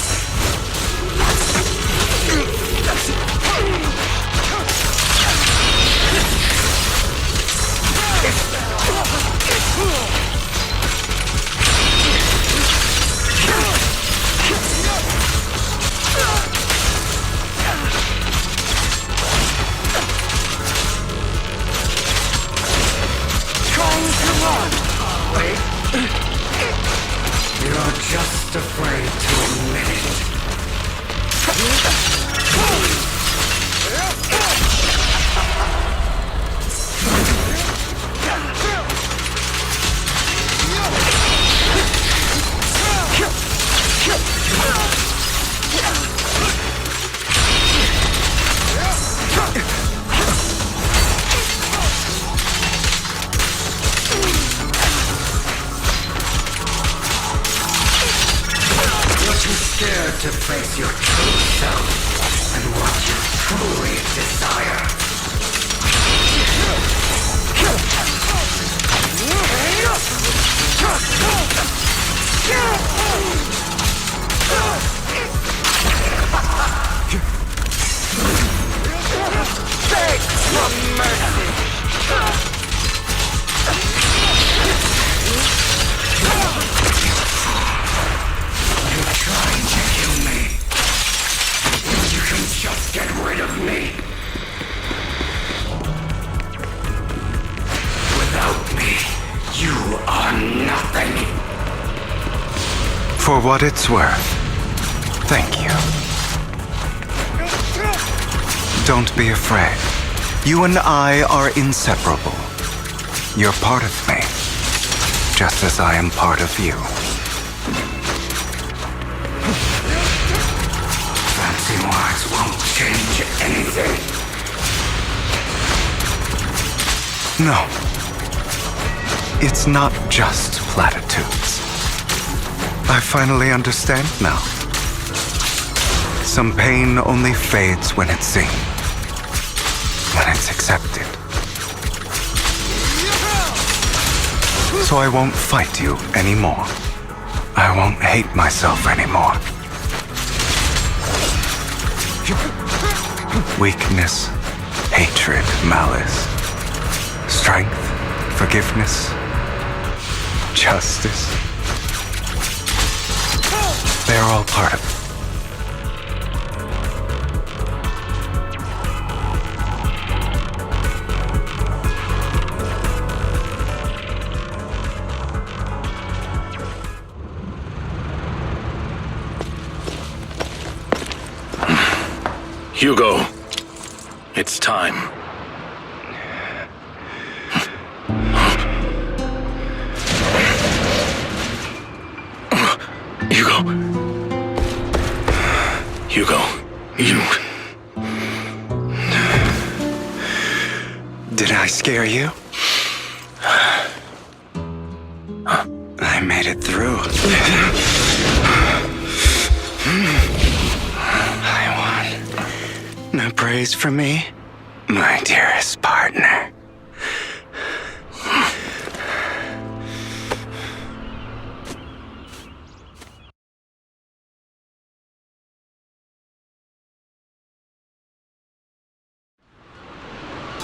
You're just afraid to admit it. Scared to face your true self and what you truly desire. Beg for mercy. You're trying to kill me. You can just get rid of me. Without me, you are nothing. For what it's worth, thank you. Don't be afraid. You and I are inseparable. You're part of me, just as I am part of you. Empty words won't change anything. No. It's not just platitudes. I finally understand now. Some pain only fades when it's seen, when it's accepted. So I won't fight you anymore. I won't hate myself anymore. Weakness, hatred, malice, strength, forgiveness, justice. They're all part of it. Hugo, it's time. Hugo, you... Did I scare you? I made it through. I won. No praise for me, my dearest partner.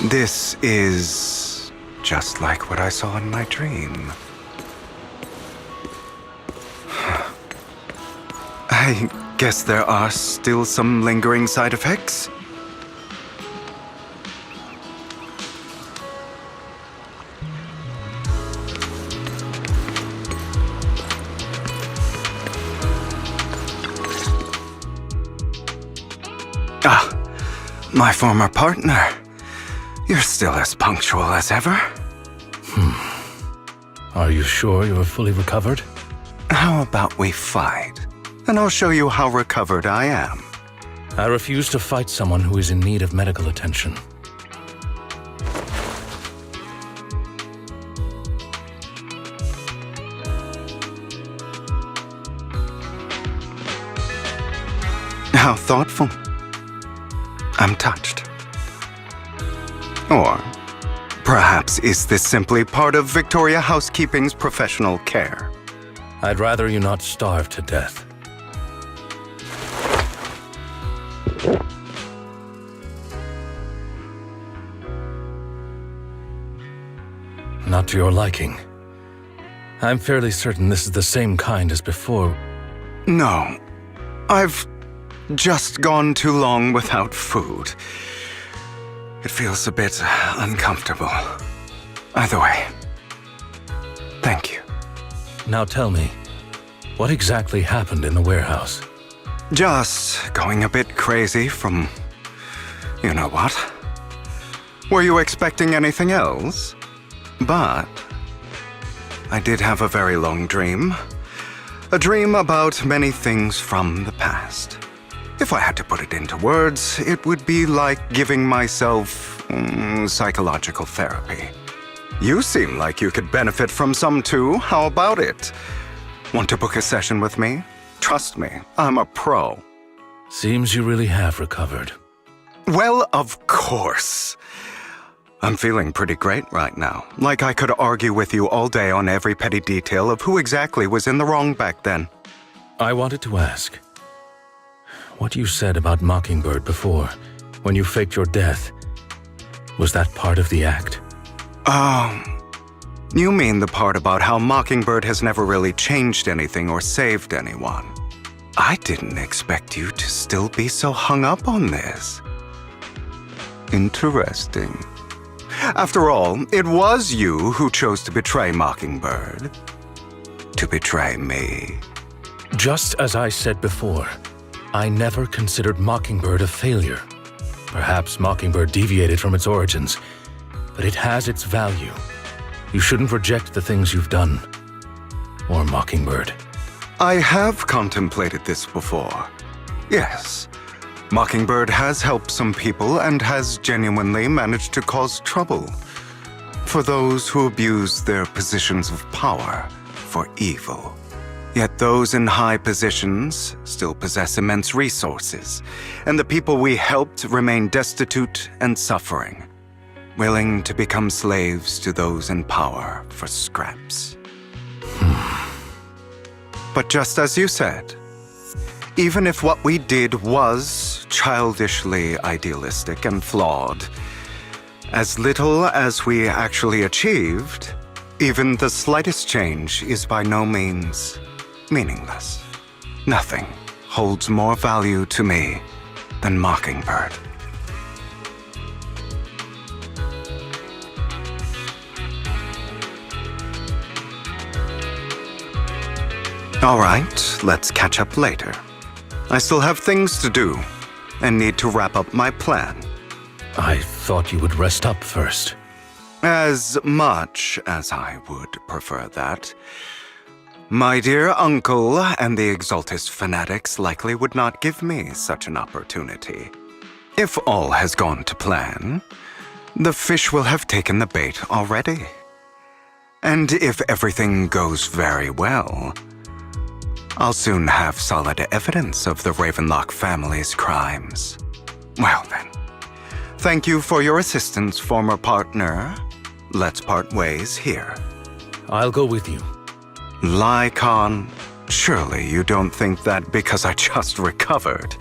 This is just like what I saw in my dream. I guess there are still some lingering side effects. Ah, my former partner. You're still as punctual as ever. Are you sure you're fully recovered? How about we fight? And I'll show you how recovered I am. I refuse to fight someone who is in need of medical attention. How thoughtful. I'm touched. Or perhaps is this simply part of Victoria Housekeeping's professional care? I'd rather you not starve to death. Not to your liking. I'm fairly certain this is the same kind as before. No. I've just gone too long without food. It feels a bit uncomfortable. Either way, thank you. Now tell me, what exactly happened in the warehouse? Just going a bit crazy from... you know what? Were you expecting anything else? But I did have a very long dream. A dream about many things from the past. If I had to put it into words, it would be like giving myself psychological therapy. You seem like you could benefit from some too. How about it? Want to book a session with me? Trust me, I'm a pro. Seems you really have recovered. Well, of course. I'm feeling pretty great right now. Like I could argue with you all day on every petty detail of who exactly was in the wrong back then. I wanted to ask, what you said about Mockingbird before, when you faked your death, was that part of the act? You mean the part about how Mockingbird has never really changed anything or saved anyone. I didn't expect you to still be so hung up on this. Interesting. After all, it was you who chose to betray Mockingbird. To betray me. Just as I said before, I never considered Mockingbird a failure. Perhaps Mockingbird deviated from its origins, but it has its value. You shouldn't reject the things you've done. Or Mockingbird. I have contemplated this before. Yes. Mockingbird has helped some people and has genuinely managed to cause trouble for those who abuse their positions of power for evil. Yet those in high positions still possess immense resources, and the people we helped remain destitute and suffering, willing to become slaves to those in power for scraps. But just as you said, even if what we did was childishly idealistic and flawed, as little as we actually achieved, even the slightest change is by no means meaningless. Nothing holds more value to me than Mockingbird. All right, let's catch up later. I still have things to do and need to wrap up my plan. I thought you would rest up first. As much as I would prefer that, my dear uncle and the Exaltist fanatics likely would not give me such an opportunity. If all has gone to plan, the fish will have taken the bait already. And if everything goes very well, I'll soon have solid evidence of the Ravenlock family's crimes. Well then, thank you for your assistance, former partner. Let's part ways here. I'll go with you. Lycon, surely you don't think that because I just recovered,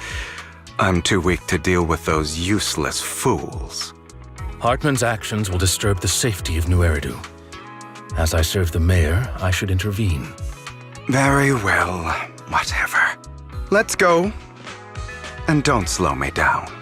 I'm too weak to deal with those useless fools. Hartman's actions will disturb the safety of New Eridu. As I serve the mayor, I should intervene. Very well, whatever. Let's go. And don't slow me down.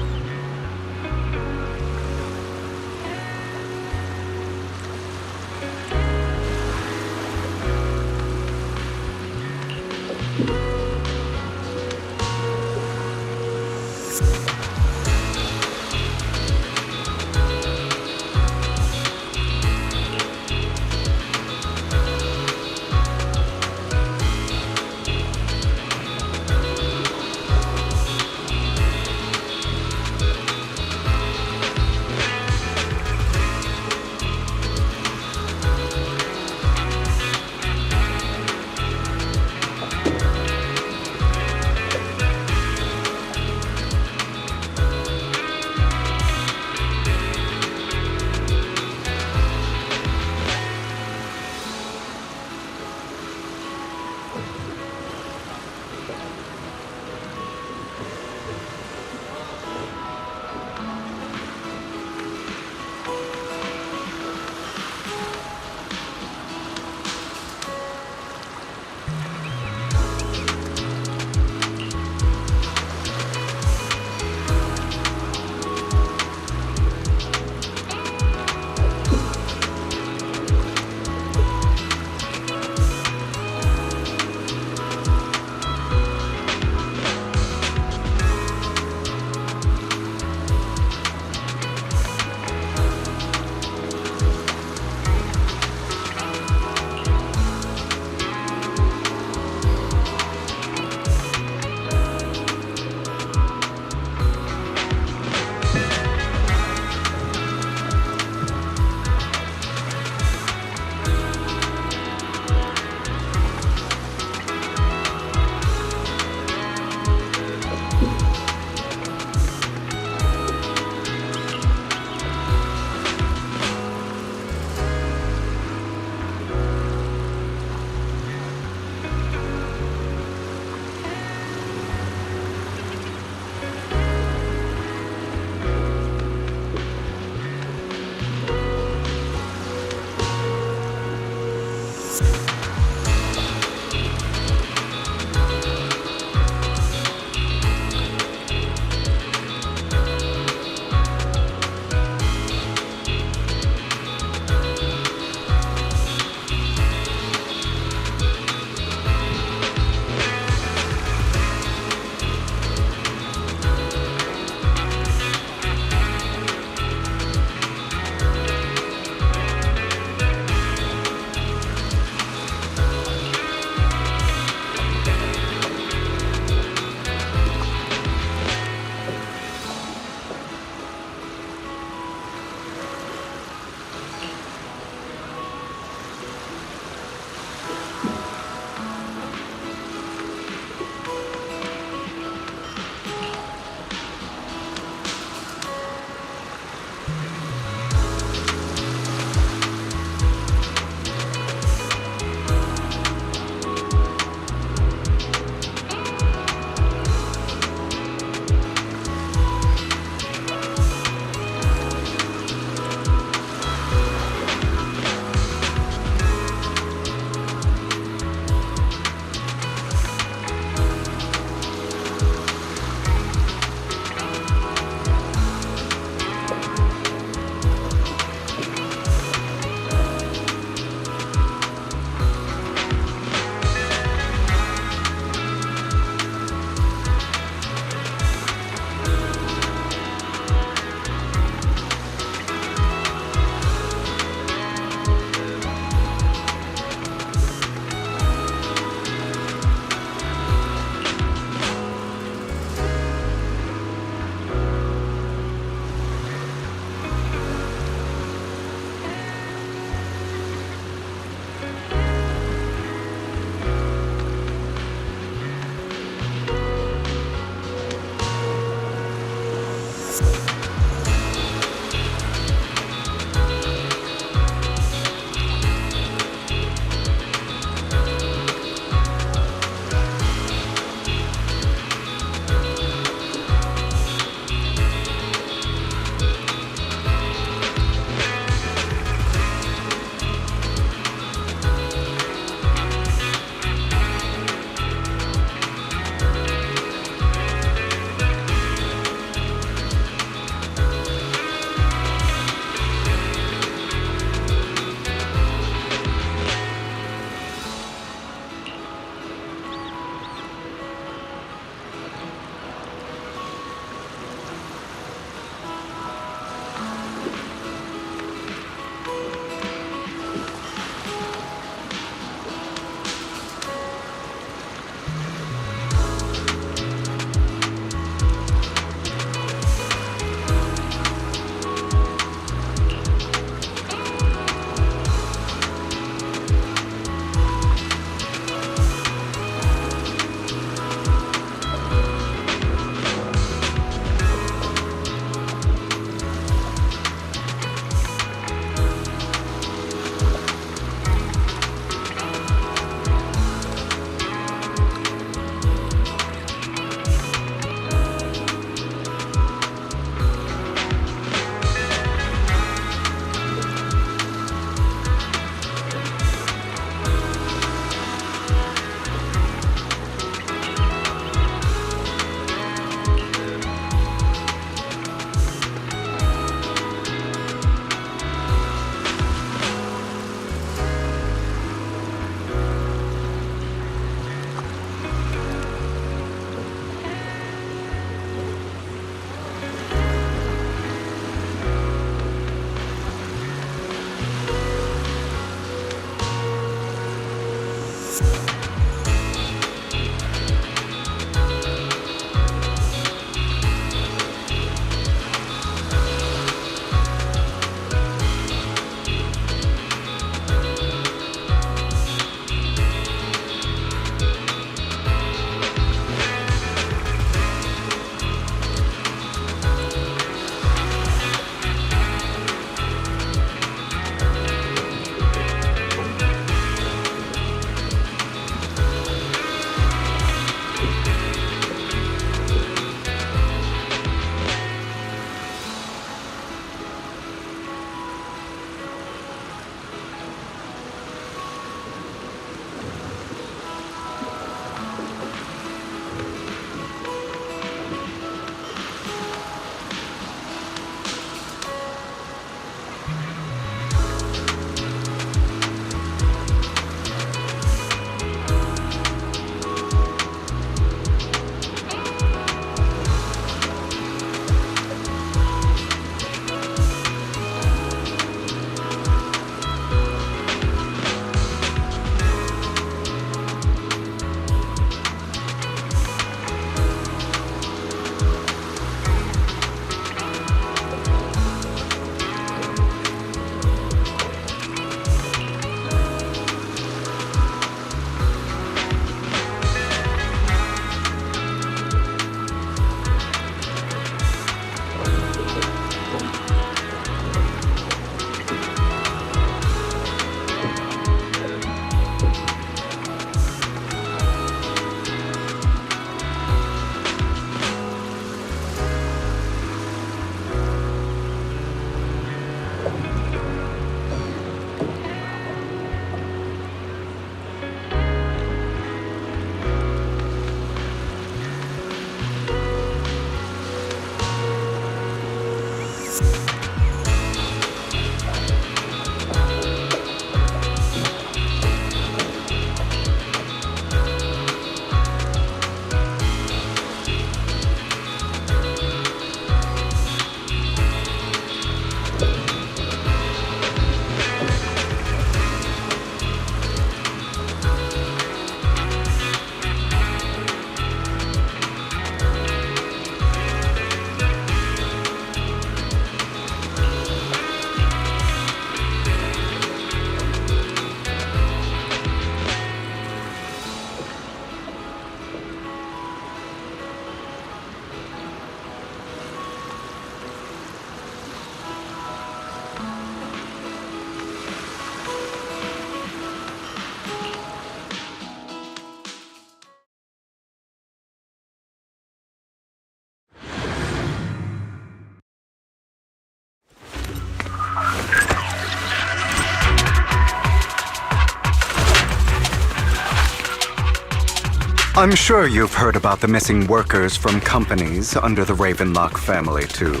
I'm sure you've heard about the missing workers from companies under the Ravenlock family, too.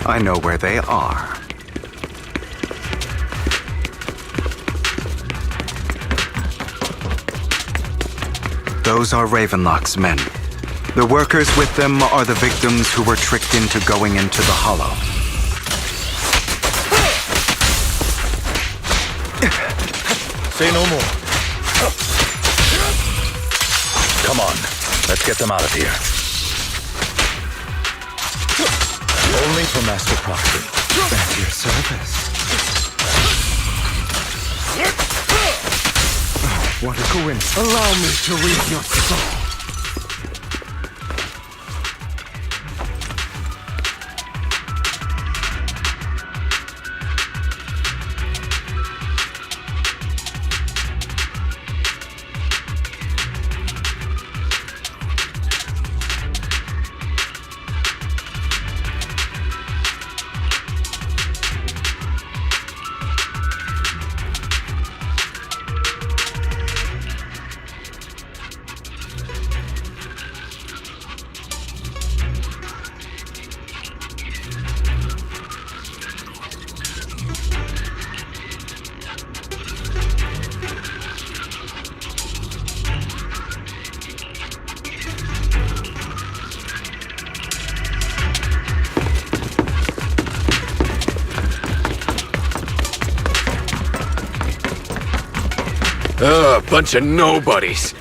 I know where they are. Those are Ravenlock's men. The workers with them are the victims who were tricked into going into the Hollow. Say no more. Come on, let's get them out of here. Only for Master Prophet. At your service. Oh, what a coincidence. Allow me to read your soul. Bunch of nobodies.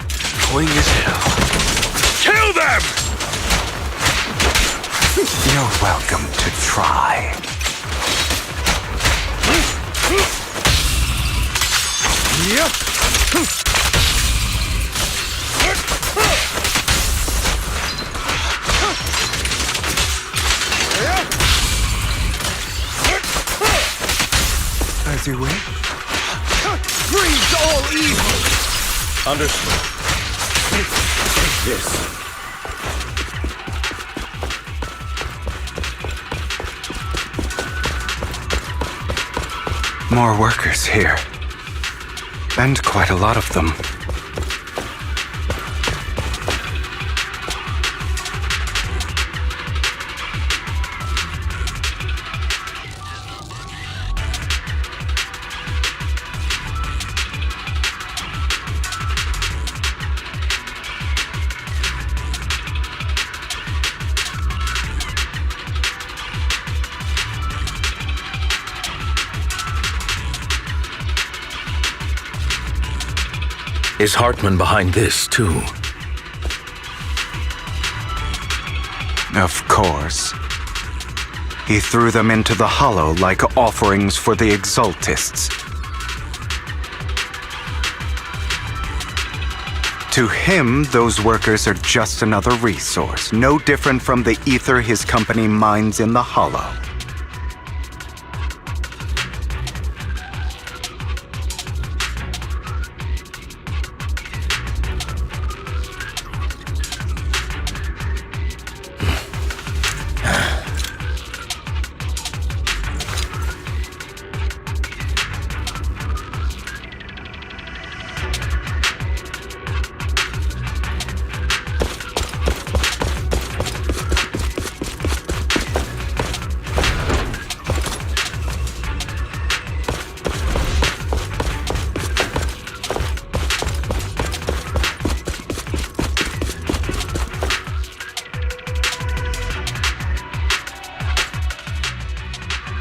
Annoying as hell. Kill them! You're welcome to try. As you wish. Freeze all evil! Understood. Take this. More workers here. And quite a lot of them. Is Hartman behind this, too? Of course. He threw them into the Hollow like offerings for the Exaltists. To him, those workers are just another resource, no different from the ether his company mines in the Hollow.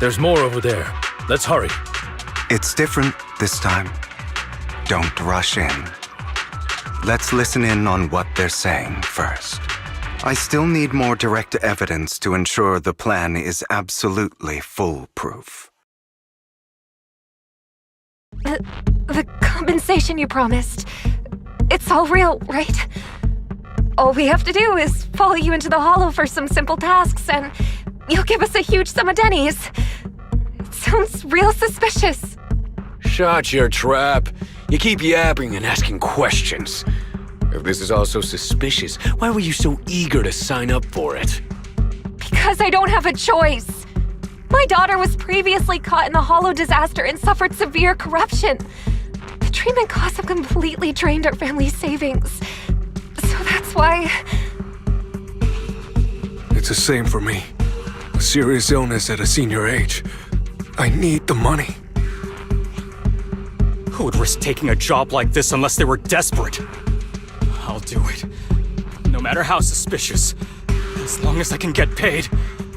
There's more over there. Let's hurry. It's different this time. Don't rush in. Let's listen in on what they're saying first. I still need more direct evidence to ensure the plan is absolutely foolproof. The compensation you promised. It's all real, right? All we have to do is follow you into the Hollow for some simple tasks, and you'll give us a huge sum of dennies. It sounds real suspicious. Shut your trap. You keep yapping and asking questions. If this is all so suspicious, why were you so eager to sign up for it? Because I don't have a choice. My daughter was previously caught in the Hollow disaster and suffered severe corruption. The treatment costs have completely drained our family's savings. So that's why... It's the same for me. A serious illness at a senior age. I need the money. Who would risk taking a job like this unless they were desperate? I'll do it. No matter how suspicious. As long as I can get paid,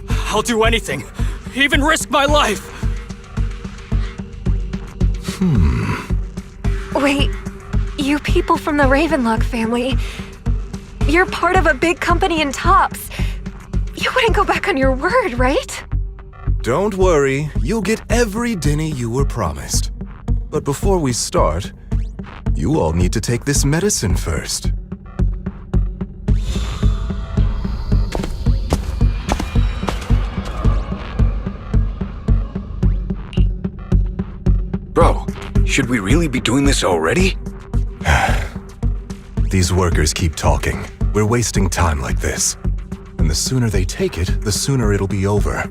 I'll do anything. Even risk my life. Wait, you people from the Ravenlock family, you're part of a big company in Tops. You wouldn't go back on your word, right? Don't worry, you'll get every dinny you were promised. But before we start, you all need to take this medicine first. Bro, should we really be doing this already? These workers keep talking. We're wasting time like this. And the sooner they take it, the sooner it'll be over.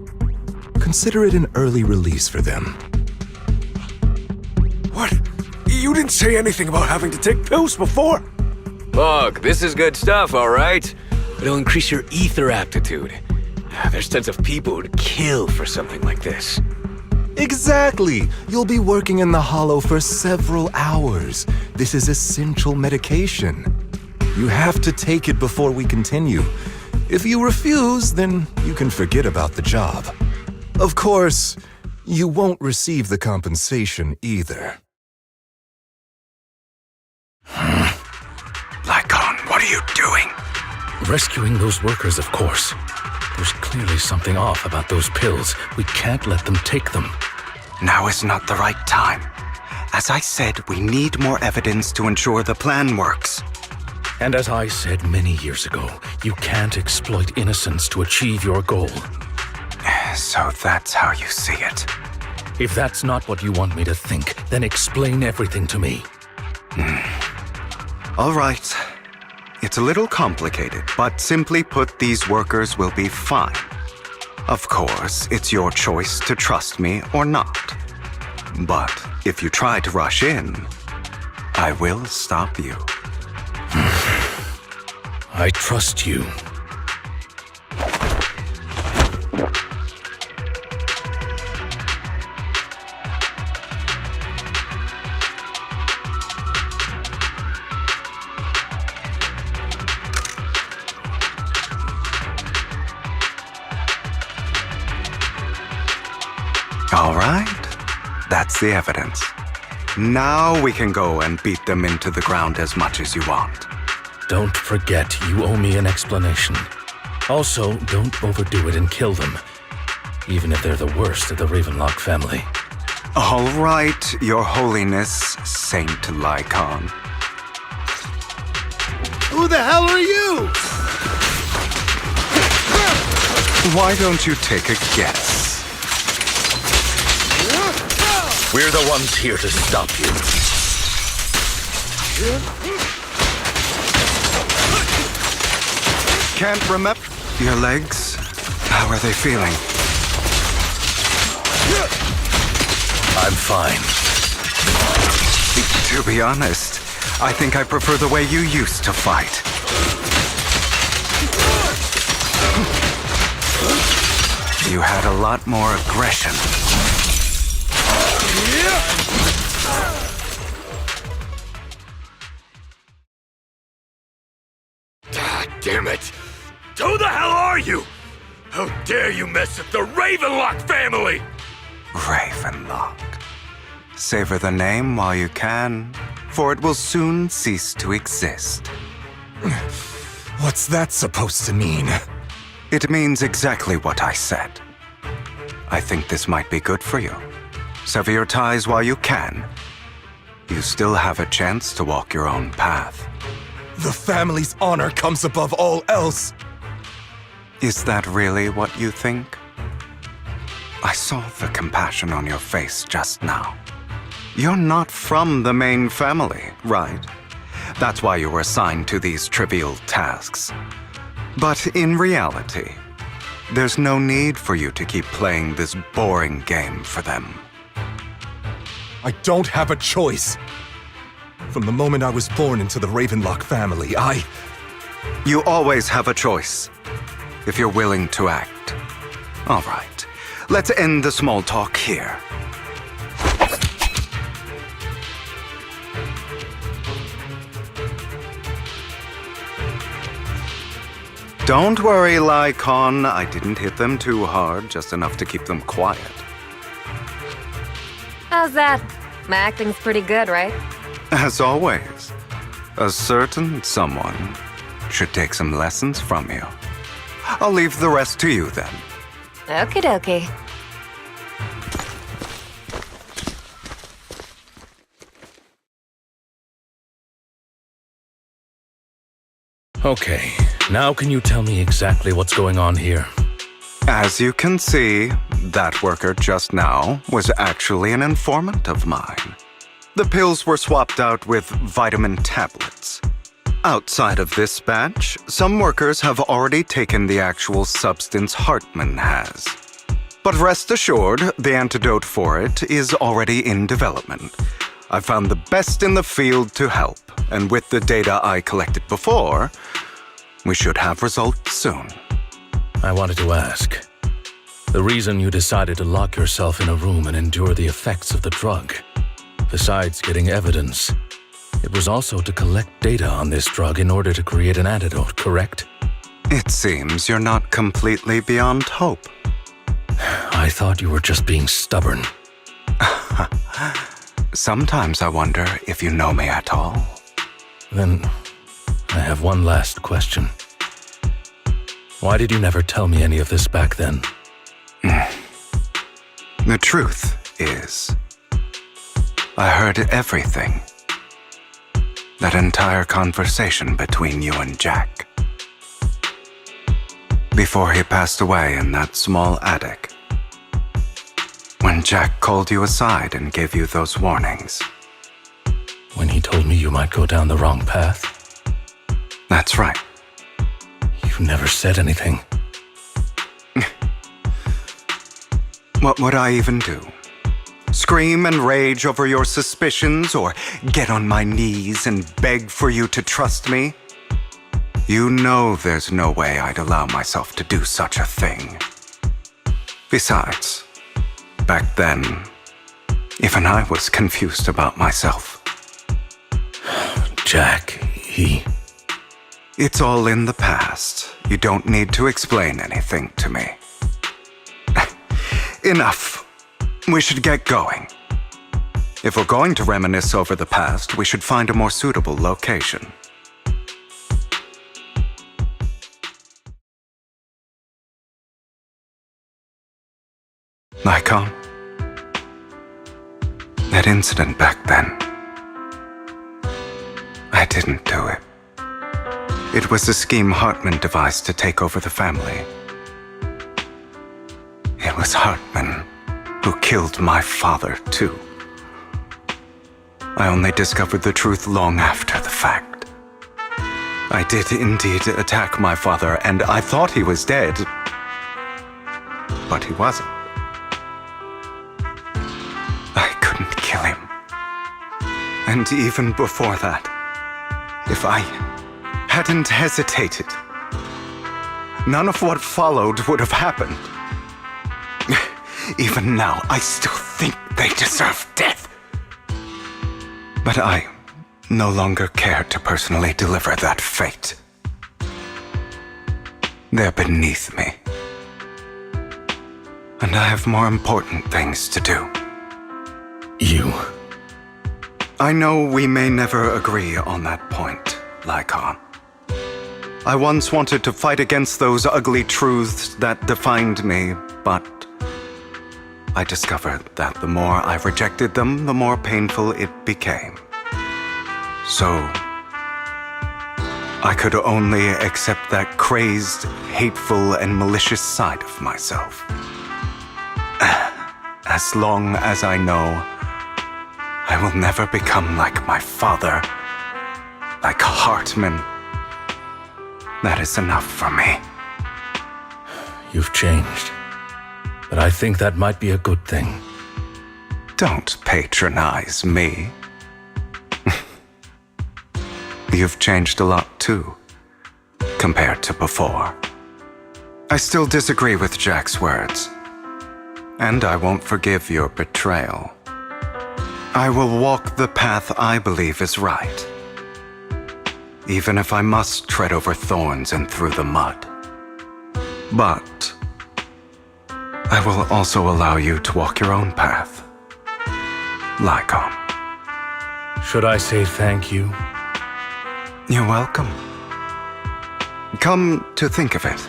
Consider it an early release for them. What? You didn't say anything about having to take pills before. Look, this is good stuff, all right? It'll increase your ether aptitude. There's tons of people who'd kill for something like this. Exactly! You'll be working in the Hollow for several hours. This is essential medication. You have to take it before we continue. If you refuse, then you can forget about the job. Of course, you won't receive the compensation either. Lycon, what are you doing? Rescuing those workers, of course. There's clearly something off about those pills. We can't let them take them. Now is not the right time. As I said, we need more evidence to ensure the plan works. And as I said many years ago, you can't exploit innocence to achieve your goal. So that's how you see it. If that's not what you want me to think, then explain everything to me. All right. It's a little complicated, but simply put, these workers will be fine. Of course, it's your choice to trust me or not. But if you try to rush in, I will stop you. I trust you. All right. That's the evidence. Now we can go and beat them into the ground as much as you want. Don't forget, you owe me an explanation. Also, don't overdo it and kill them, even if they're the worst of the Ravenlock family. All right, Your Holiness, Saint Lycon. Who the hell are you? Why don't you take a guess? We're the ones here to stop you. Can't remember your legs. How are they feeling? I'm fine. To be honest, I think I prefer the way you used to fight. You had a lot more aggression. Damn it! Who the hell are you? How dare you mess with the Ravenlock family? Ravenlock. Savor the name while you can, for it will soon cease to exist. What's that supposed to mean? It means exactly what I said. I think this might be good for you. Sever your ties while you can. You still have a chance to walk your own path. The family's honor comes above all else. Is that really what you think? I saw the compassion on your face just now. You're not from the main family, right? That's why you were assigned to these trivial tasks. But in reality, There's no need for you to keep playing this boring game for them. I don't have a choice. From the moment I was born into the Ravenlock family, You always have a choice, if you're willing to act. All right, let's end the small talk here. Don't worry, Lycon. I didn't hit them too hard, just enough to keep them quiet. How's that? My acting's pretty good, right? As always, a certain someone should take some lessons from you. I'll leave the rest to you then. Okie dokie. Okay, now can you tell me exactly what's going on here? As you can see, that worker just now was actually an informant of mine. The pills were swapped out with vitamin tablets. Outside of this batch, some workers have already taken the actual substance Hartman has. But rest assured, the antidote for it is already in development. I found the best in the field to help, and with the data I collected before, we should have results soon. I wanted to ask. The reason you decided to lock yourself in a room and endure the effects of the drug, besides getting evidence, it was also to collect data on this drug in order to create an antidote, correct? It seems you're not completely beyond hope. I thought you were just being stubborn. Sometimes I wonder if you know me at all. Then, I have one last question. Why did you never tell me any of this back then? The truth is, I heard everything. That entire conversation between you and Jack. Before he passed away in that small attic. When Jack called you aside and gave you those warnings. When he told me you might go down the wrong path? That's right. You never said anything. What would I even do? Scream and rage over your suspicions, or get on my knees and beg for you to trust me? You know there's no way I'd allow myself to do such a thing. Besides, back then, even I was confused about myself. Jack, It's all in the past. You don't need to explain anything to me. Enough. We should get going. If we're going to reminisce over the past, we should find a more suitable location. Lycon? That incident back then. I didn't do it. It was a scheme Hartman devised to take over the family. It was Hartman who killed my father, too. I only discovered the truth long after the fact. I did indeed attack my father, and I thought he was dead. But he wasn't. I couldn't kill him. And even before that, if I hadn't hesitated, none of what followed would have happened. Even now, I still think they deserve death. But I no longer care to personally deliver that fate. They're beneath me. And I have more important things to do. I know we may never agree on that point, Lycon. I once wanted to fight against those ugly truths that defined me, but I discovered that the more I rejected them, the more painful it became. So, I could only accept that crazed, hateful, and malicious side of myself. As long as I know I will never become like my father, like Hartman, that is enough for me. You've changed. But I think that might be a good thing. Don't patronize me. You've changed a lot too, compared to before. I still disagree with Jack's words, and I won't forgive your betrayal. I will walk the path I believe is right, even if I must tread over thorns and through the mud. But I will also allow you to walk your own path. Lycon. Should I say thank you? You're welcome. Come to think of it,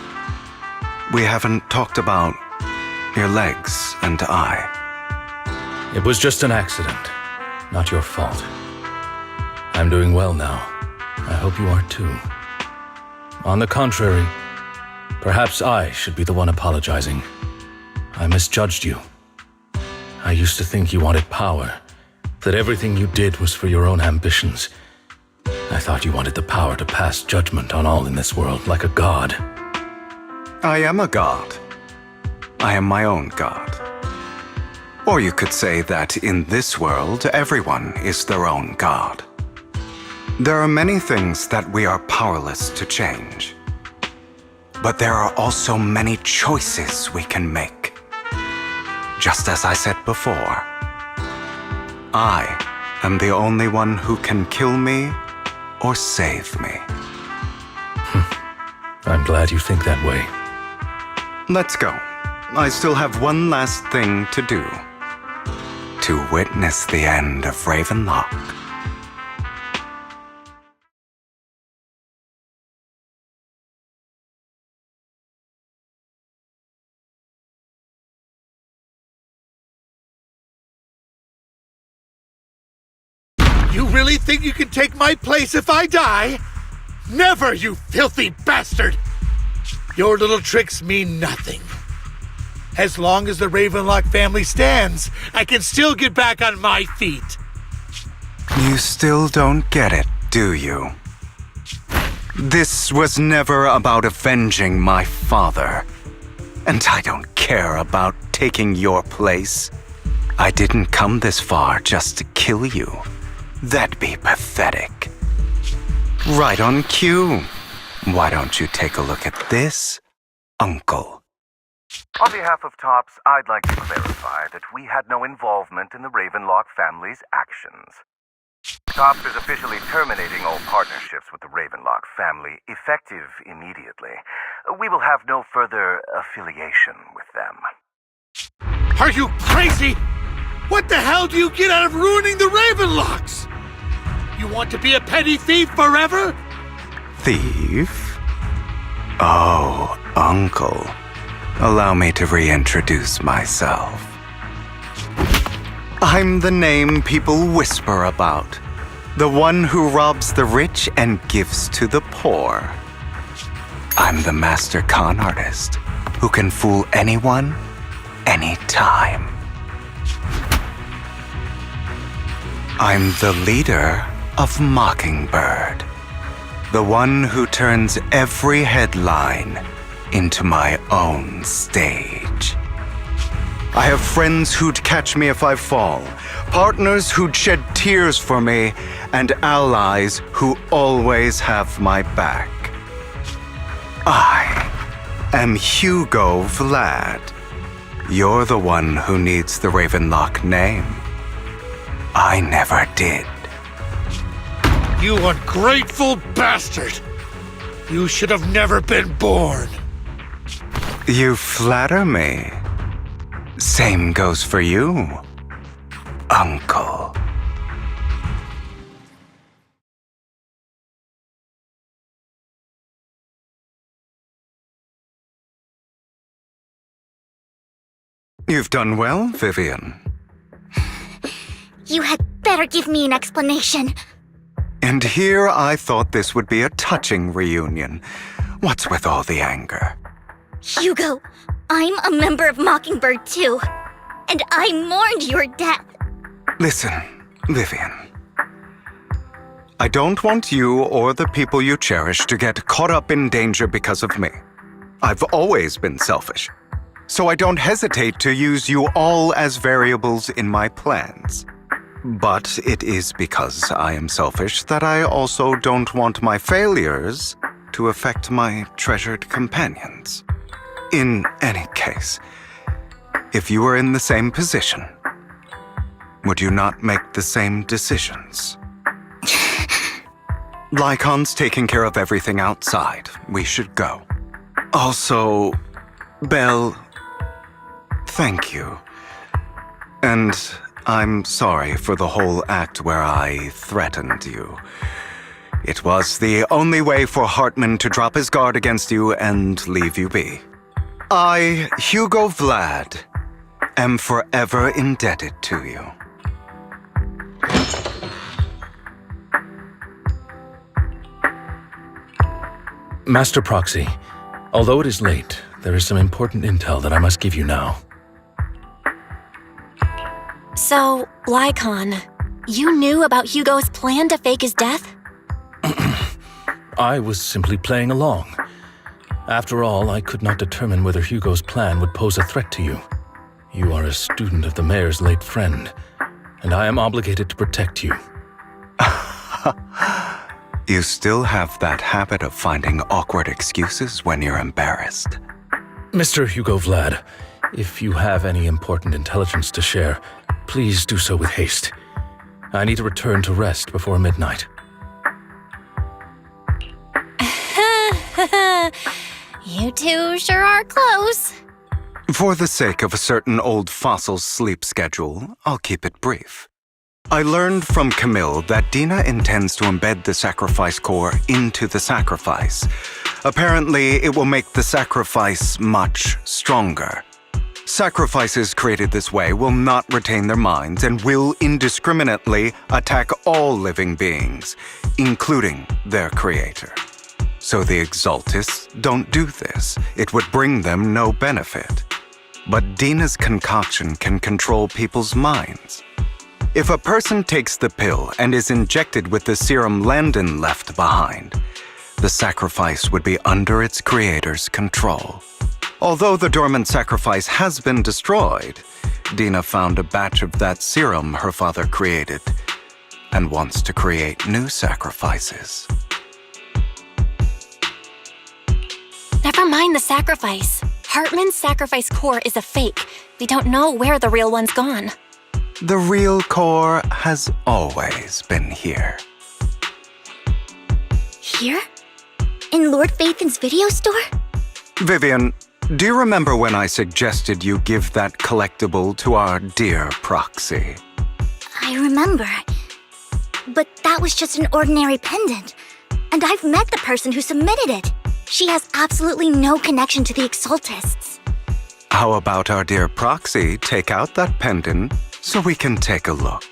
we haven't talked about your legs and eye. It was just an accident, not your fault. I'm doing well now. I hope you are too. On the contrary, perhaps I should be the one apologizing. I misjudged you. I used to think you wanted power, that everything you did was for your own ambitions. I thought you wanted the power to pass judgment on all in this world like a god. I am a god. I am my own god. Or you could say that in this world, everyone is their own god. There are many things that we are powerless to change. But there are also many choices we can make. Just as I said before, I am the only one who can kill me or save me. I'm glad you think that way. Let's go. I still have one last thing to do. To witness the end of Ravenlock. You really think you can take my place if I die? Never, you filthy bastard! Your little tricks mean nothing. As long as the Ravenlock family stands, I can still get back on my feet. You still don't get it, do you? This was never about avenging my father. And I don't care about taking your place. I didn't come this far just to kill you. That'd be pathetic. Right on cue. Why don't you take a look at this, Uncle? On behalf of TOPS, I'd like to clarify that we had no involvement in the Ravenlock family's actions. TOPS is officially terminating all partnerships with the Ravenlock family, effective immediately. We will have no further affiliation with them. Are you crazy? What the hell do you get out of ruining the Ravenlocks? You want to be a petty thief forever? Thief? Oh, Uncle. Allow me to reintroduce myself. I'm the name people whisper about. The one who robs the rich and gives to the poor. I'm the master con artist who can fool anyone, anytime. I'm the leader of Mockingbird. The one who turns every headline into my own stage. I have friends who'd catch me if I fall, partners who'd shed tears for me, and allies who always have my back. I am Hugo Vlad. You're the one who needs the Ravenlock name. I never did. You ungrateful bastard! You should have never been born. You flatter me. Same goes for you, Uncle. You've done well, Vivian. You had better give me an explanation. And here I thought this would be a touching reunion. What's with all the anger? Hugo, I'm a member of Mockingbird too. And I mourned your death. Listen, Vivian. I don't want you or the people you cherish to get caught up in danger because of me. I've always been selfish, so I don't hesitate to use you all as variables in my plans. But it is because I am selfish that I also don't want my failures to affect my treasured companions. In any case, if you were in the same position, would you not make the same decisions? Lycon's taking care of everything outside. We should go. Also, Belle, thank you. And I'm sorry for the whole act where I threatened you. It was the only way for Hartman to drop his guard against you and leave you be. I, Hugo Vlad, am forever indebted to you. Master Proxy, although it is late, there is some important intel that I must give you now. So, Lycon, you knew about Hugo's plan to fake his death? I was simply playing along. After all, I could not determine whether Hugo's plan would pose a threat to you. You are a student of the mayor's late friend, and I am obligated to protect you. You still have that habit of finding awkward excuses when you're embarrassed. Mr. Hugo Vlad, if you have any important intelligence to share, please do so with haste. I need to return to rest before midnight. You two sure are close. For the sake of a certain old fossil's sleep schedule, I'll keep it brief. I learned from Camille that Dina intends to embed the sacrifice core into the sacrifice. Apparently, it will make the sacrifice much stronger. Sacrifices created this way will not retain their minds and will indiscriminately attack all living beings, including their creator. So the Exaltists don't do this. It would bring them no benefit. But Dina's concoction can control people's minds. If a person takes the pill and is injected with the serum Landon left behind, the sacrifice would be under its creator's control. Although the dormant sacrifice has been destroyed, Dina found a batch of that serum her father created and wants to create new sacrifices. Never mind the sacrifice. Hartman's sacrifice core is a fake. We don't know where the real one's gone. The real core has always been here. Here? In Lord Phaethan's video store? Vivian, do you remember when I suggested you give that collectible to our dear Proxy? I remember. But that was just an ordinary pendant. And I've met the person who submitted it. She has absolutely no connection to the Exaltists. How about our dear Proxy take out that pendant so we can take a look?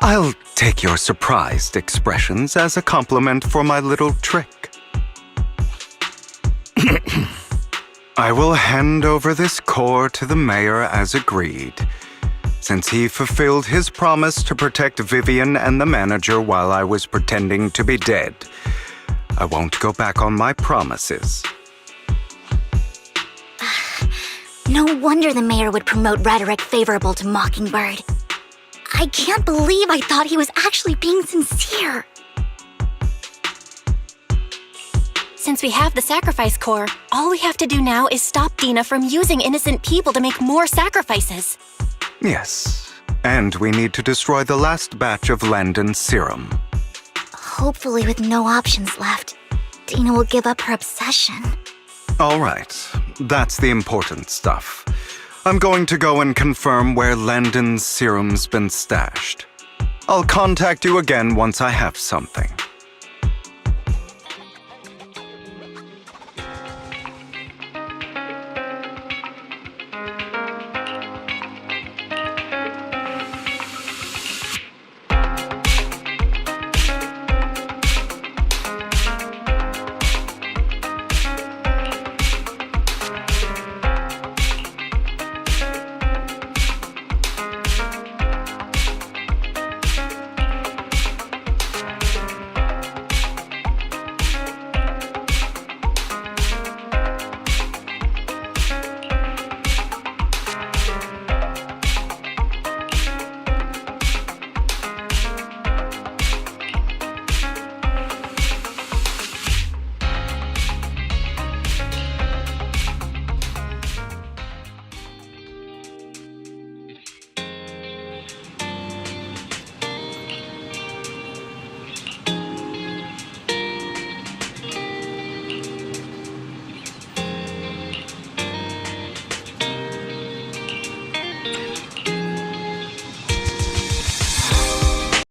I'll take your surprised expressions as a compliment for my little trick. I will hand over this core to the mayor as agreed. Since he fulfilled his promise to protect Vivian and the manager while I was pretending to be dead, I won't go back on my promises. No wonder the mayor would promote rhetoric favorable to Mockingbird. I can't believe I thought he was actually being sincere. Since we have the sacrifice core, all we have to do now is stop Dina from using innocent people to make more sacrifices. Yes, and we need to destroy the last batch of Landon's serum. Hopefully with no options left, Dina will give up her obsession. All right, that's the important stuff. I'm going to go and confirm where Landon's serum's been stashed. I'll contact you again once I have something.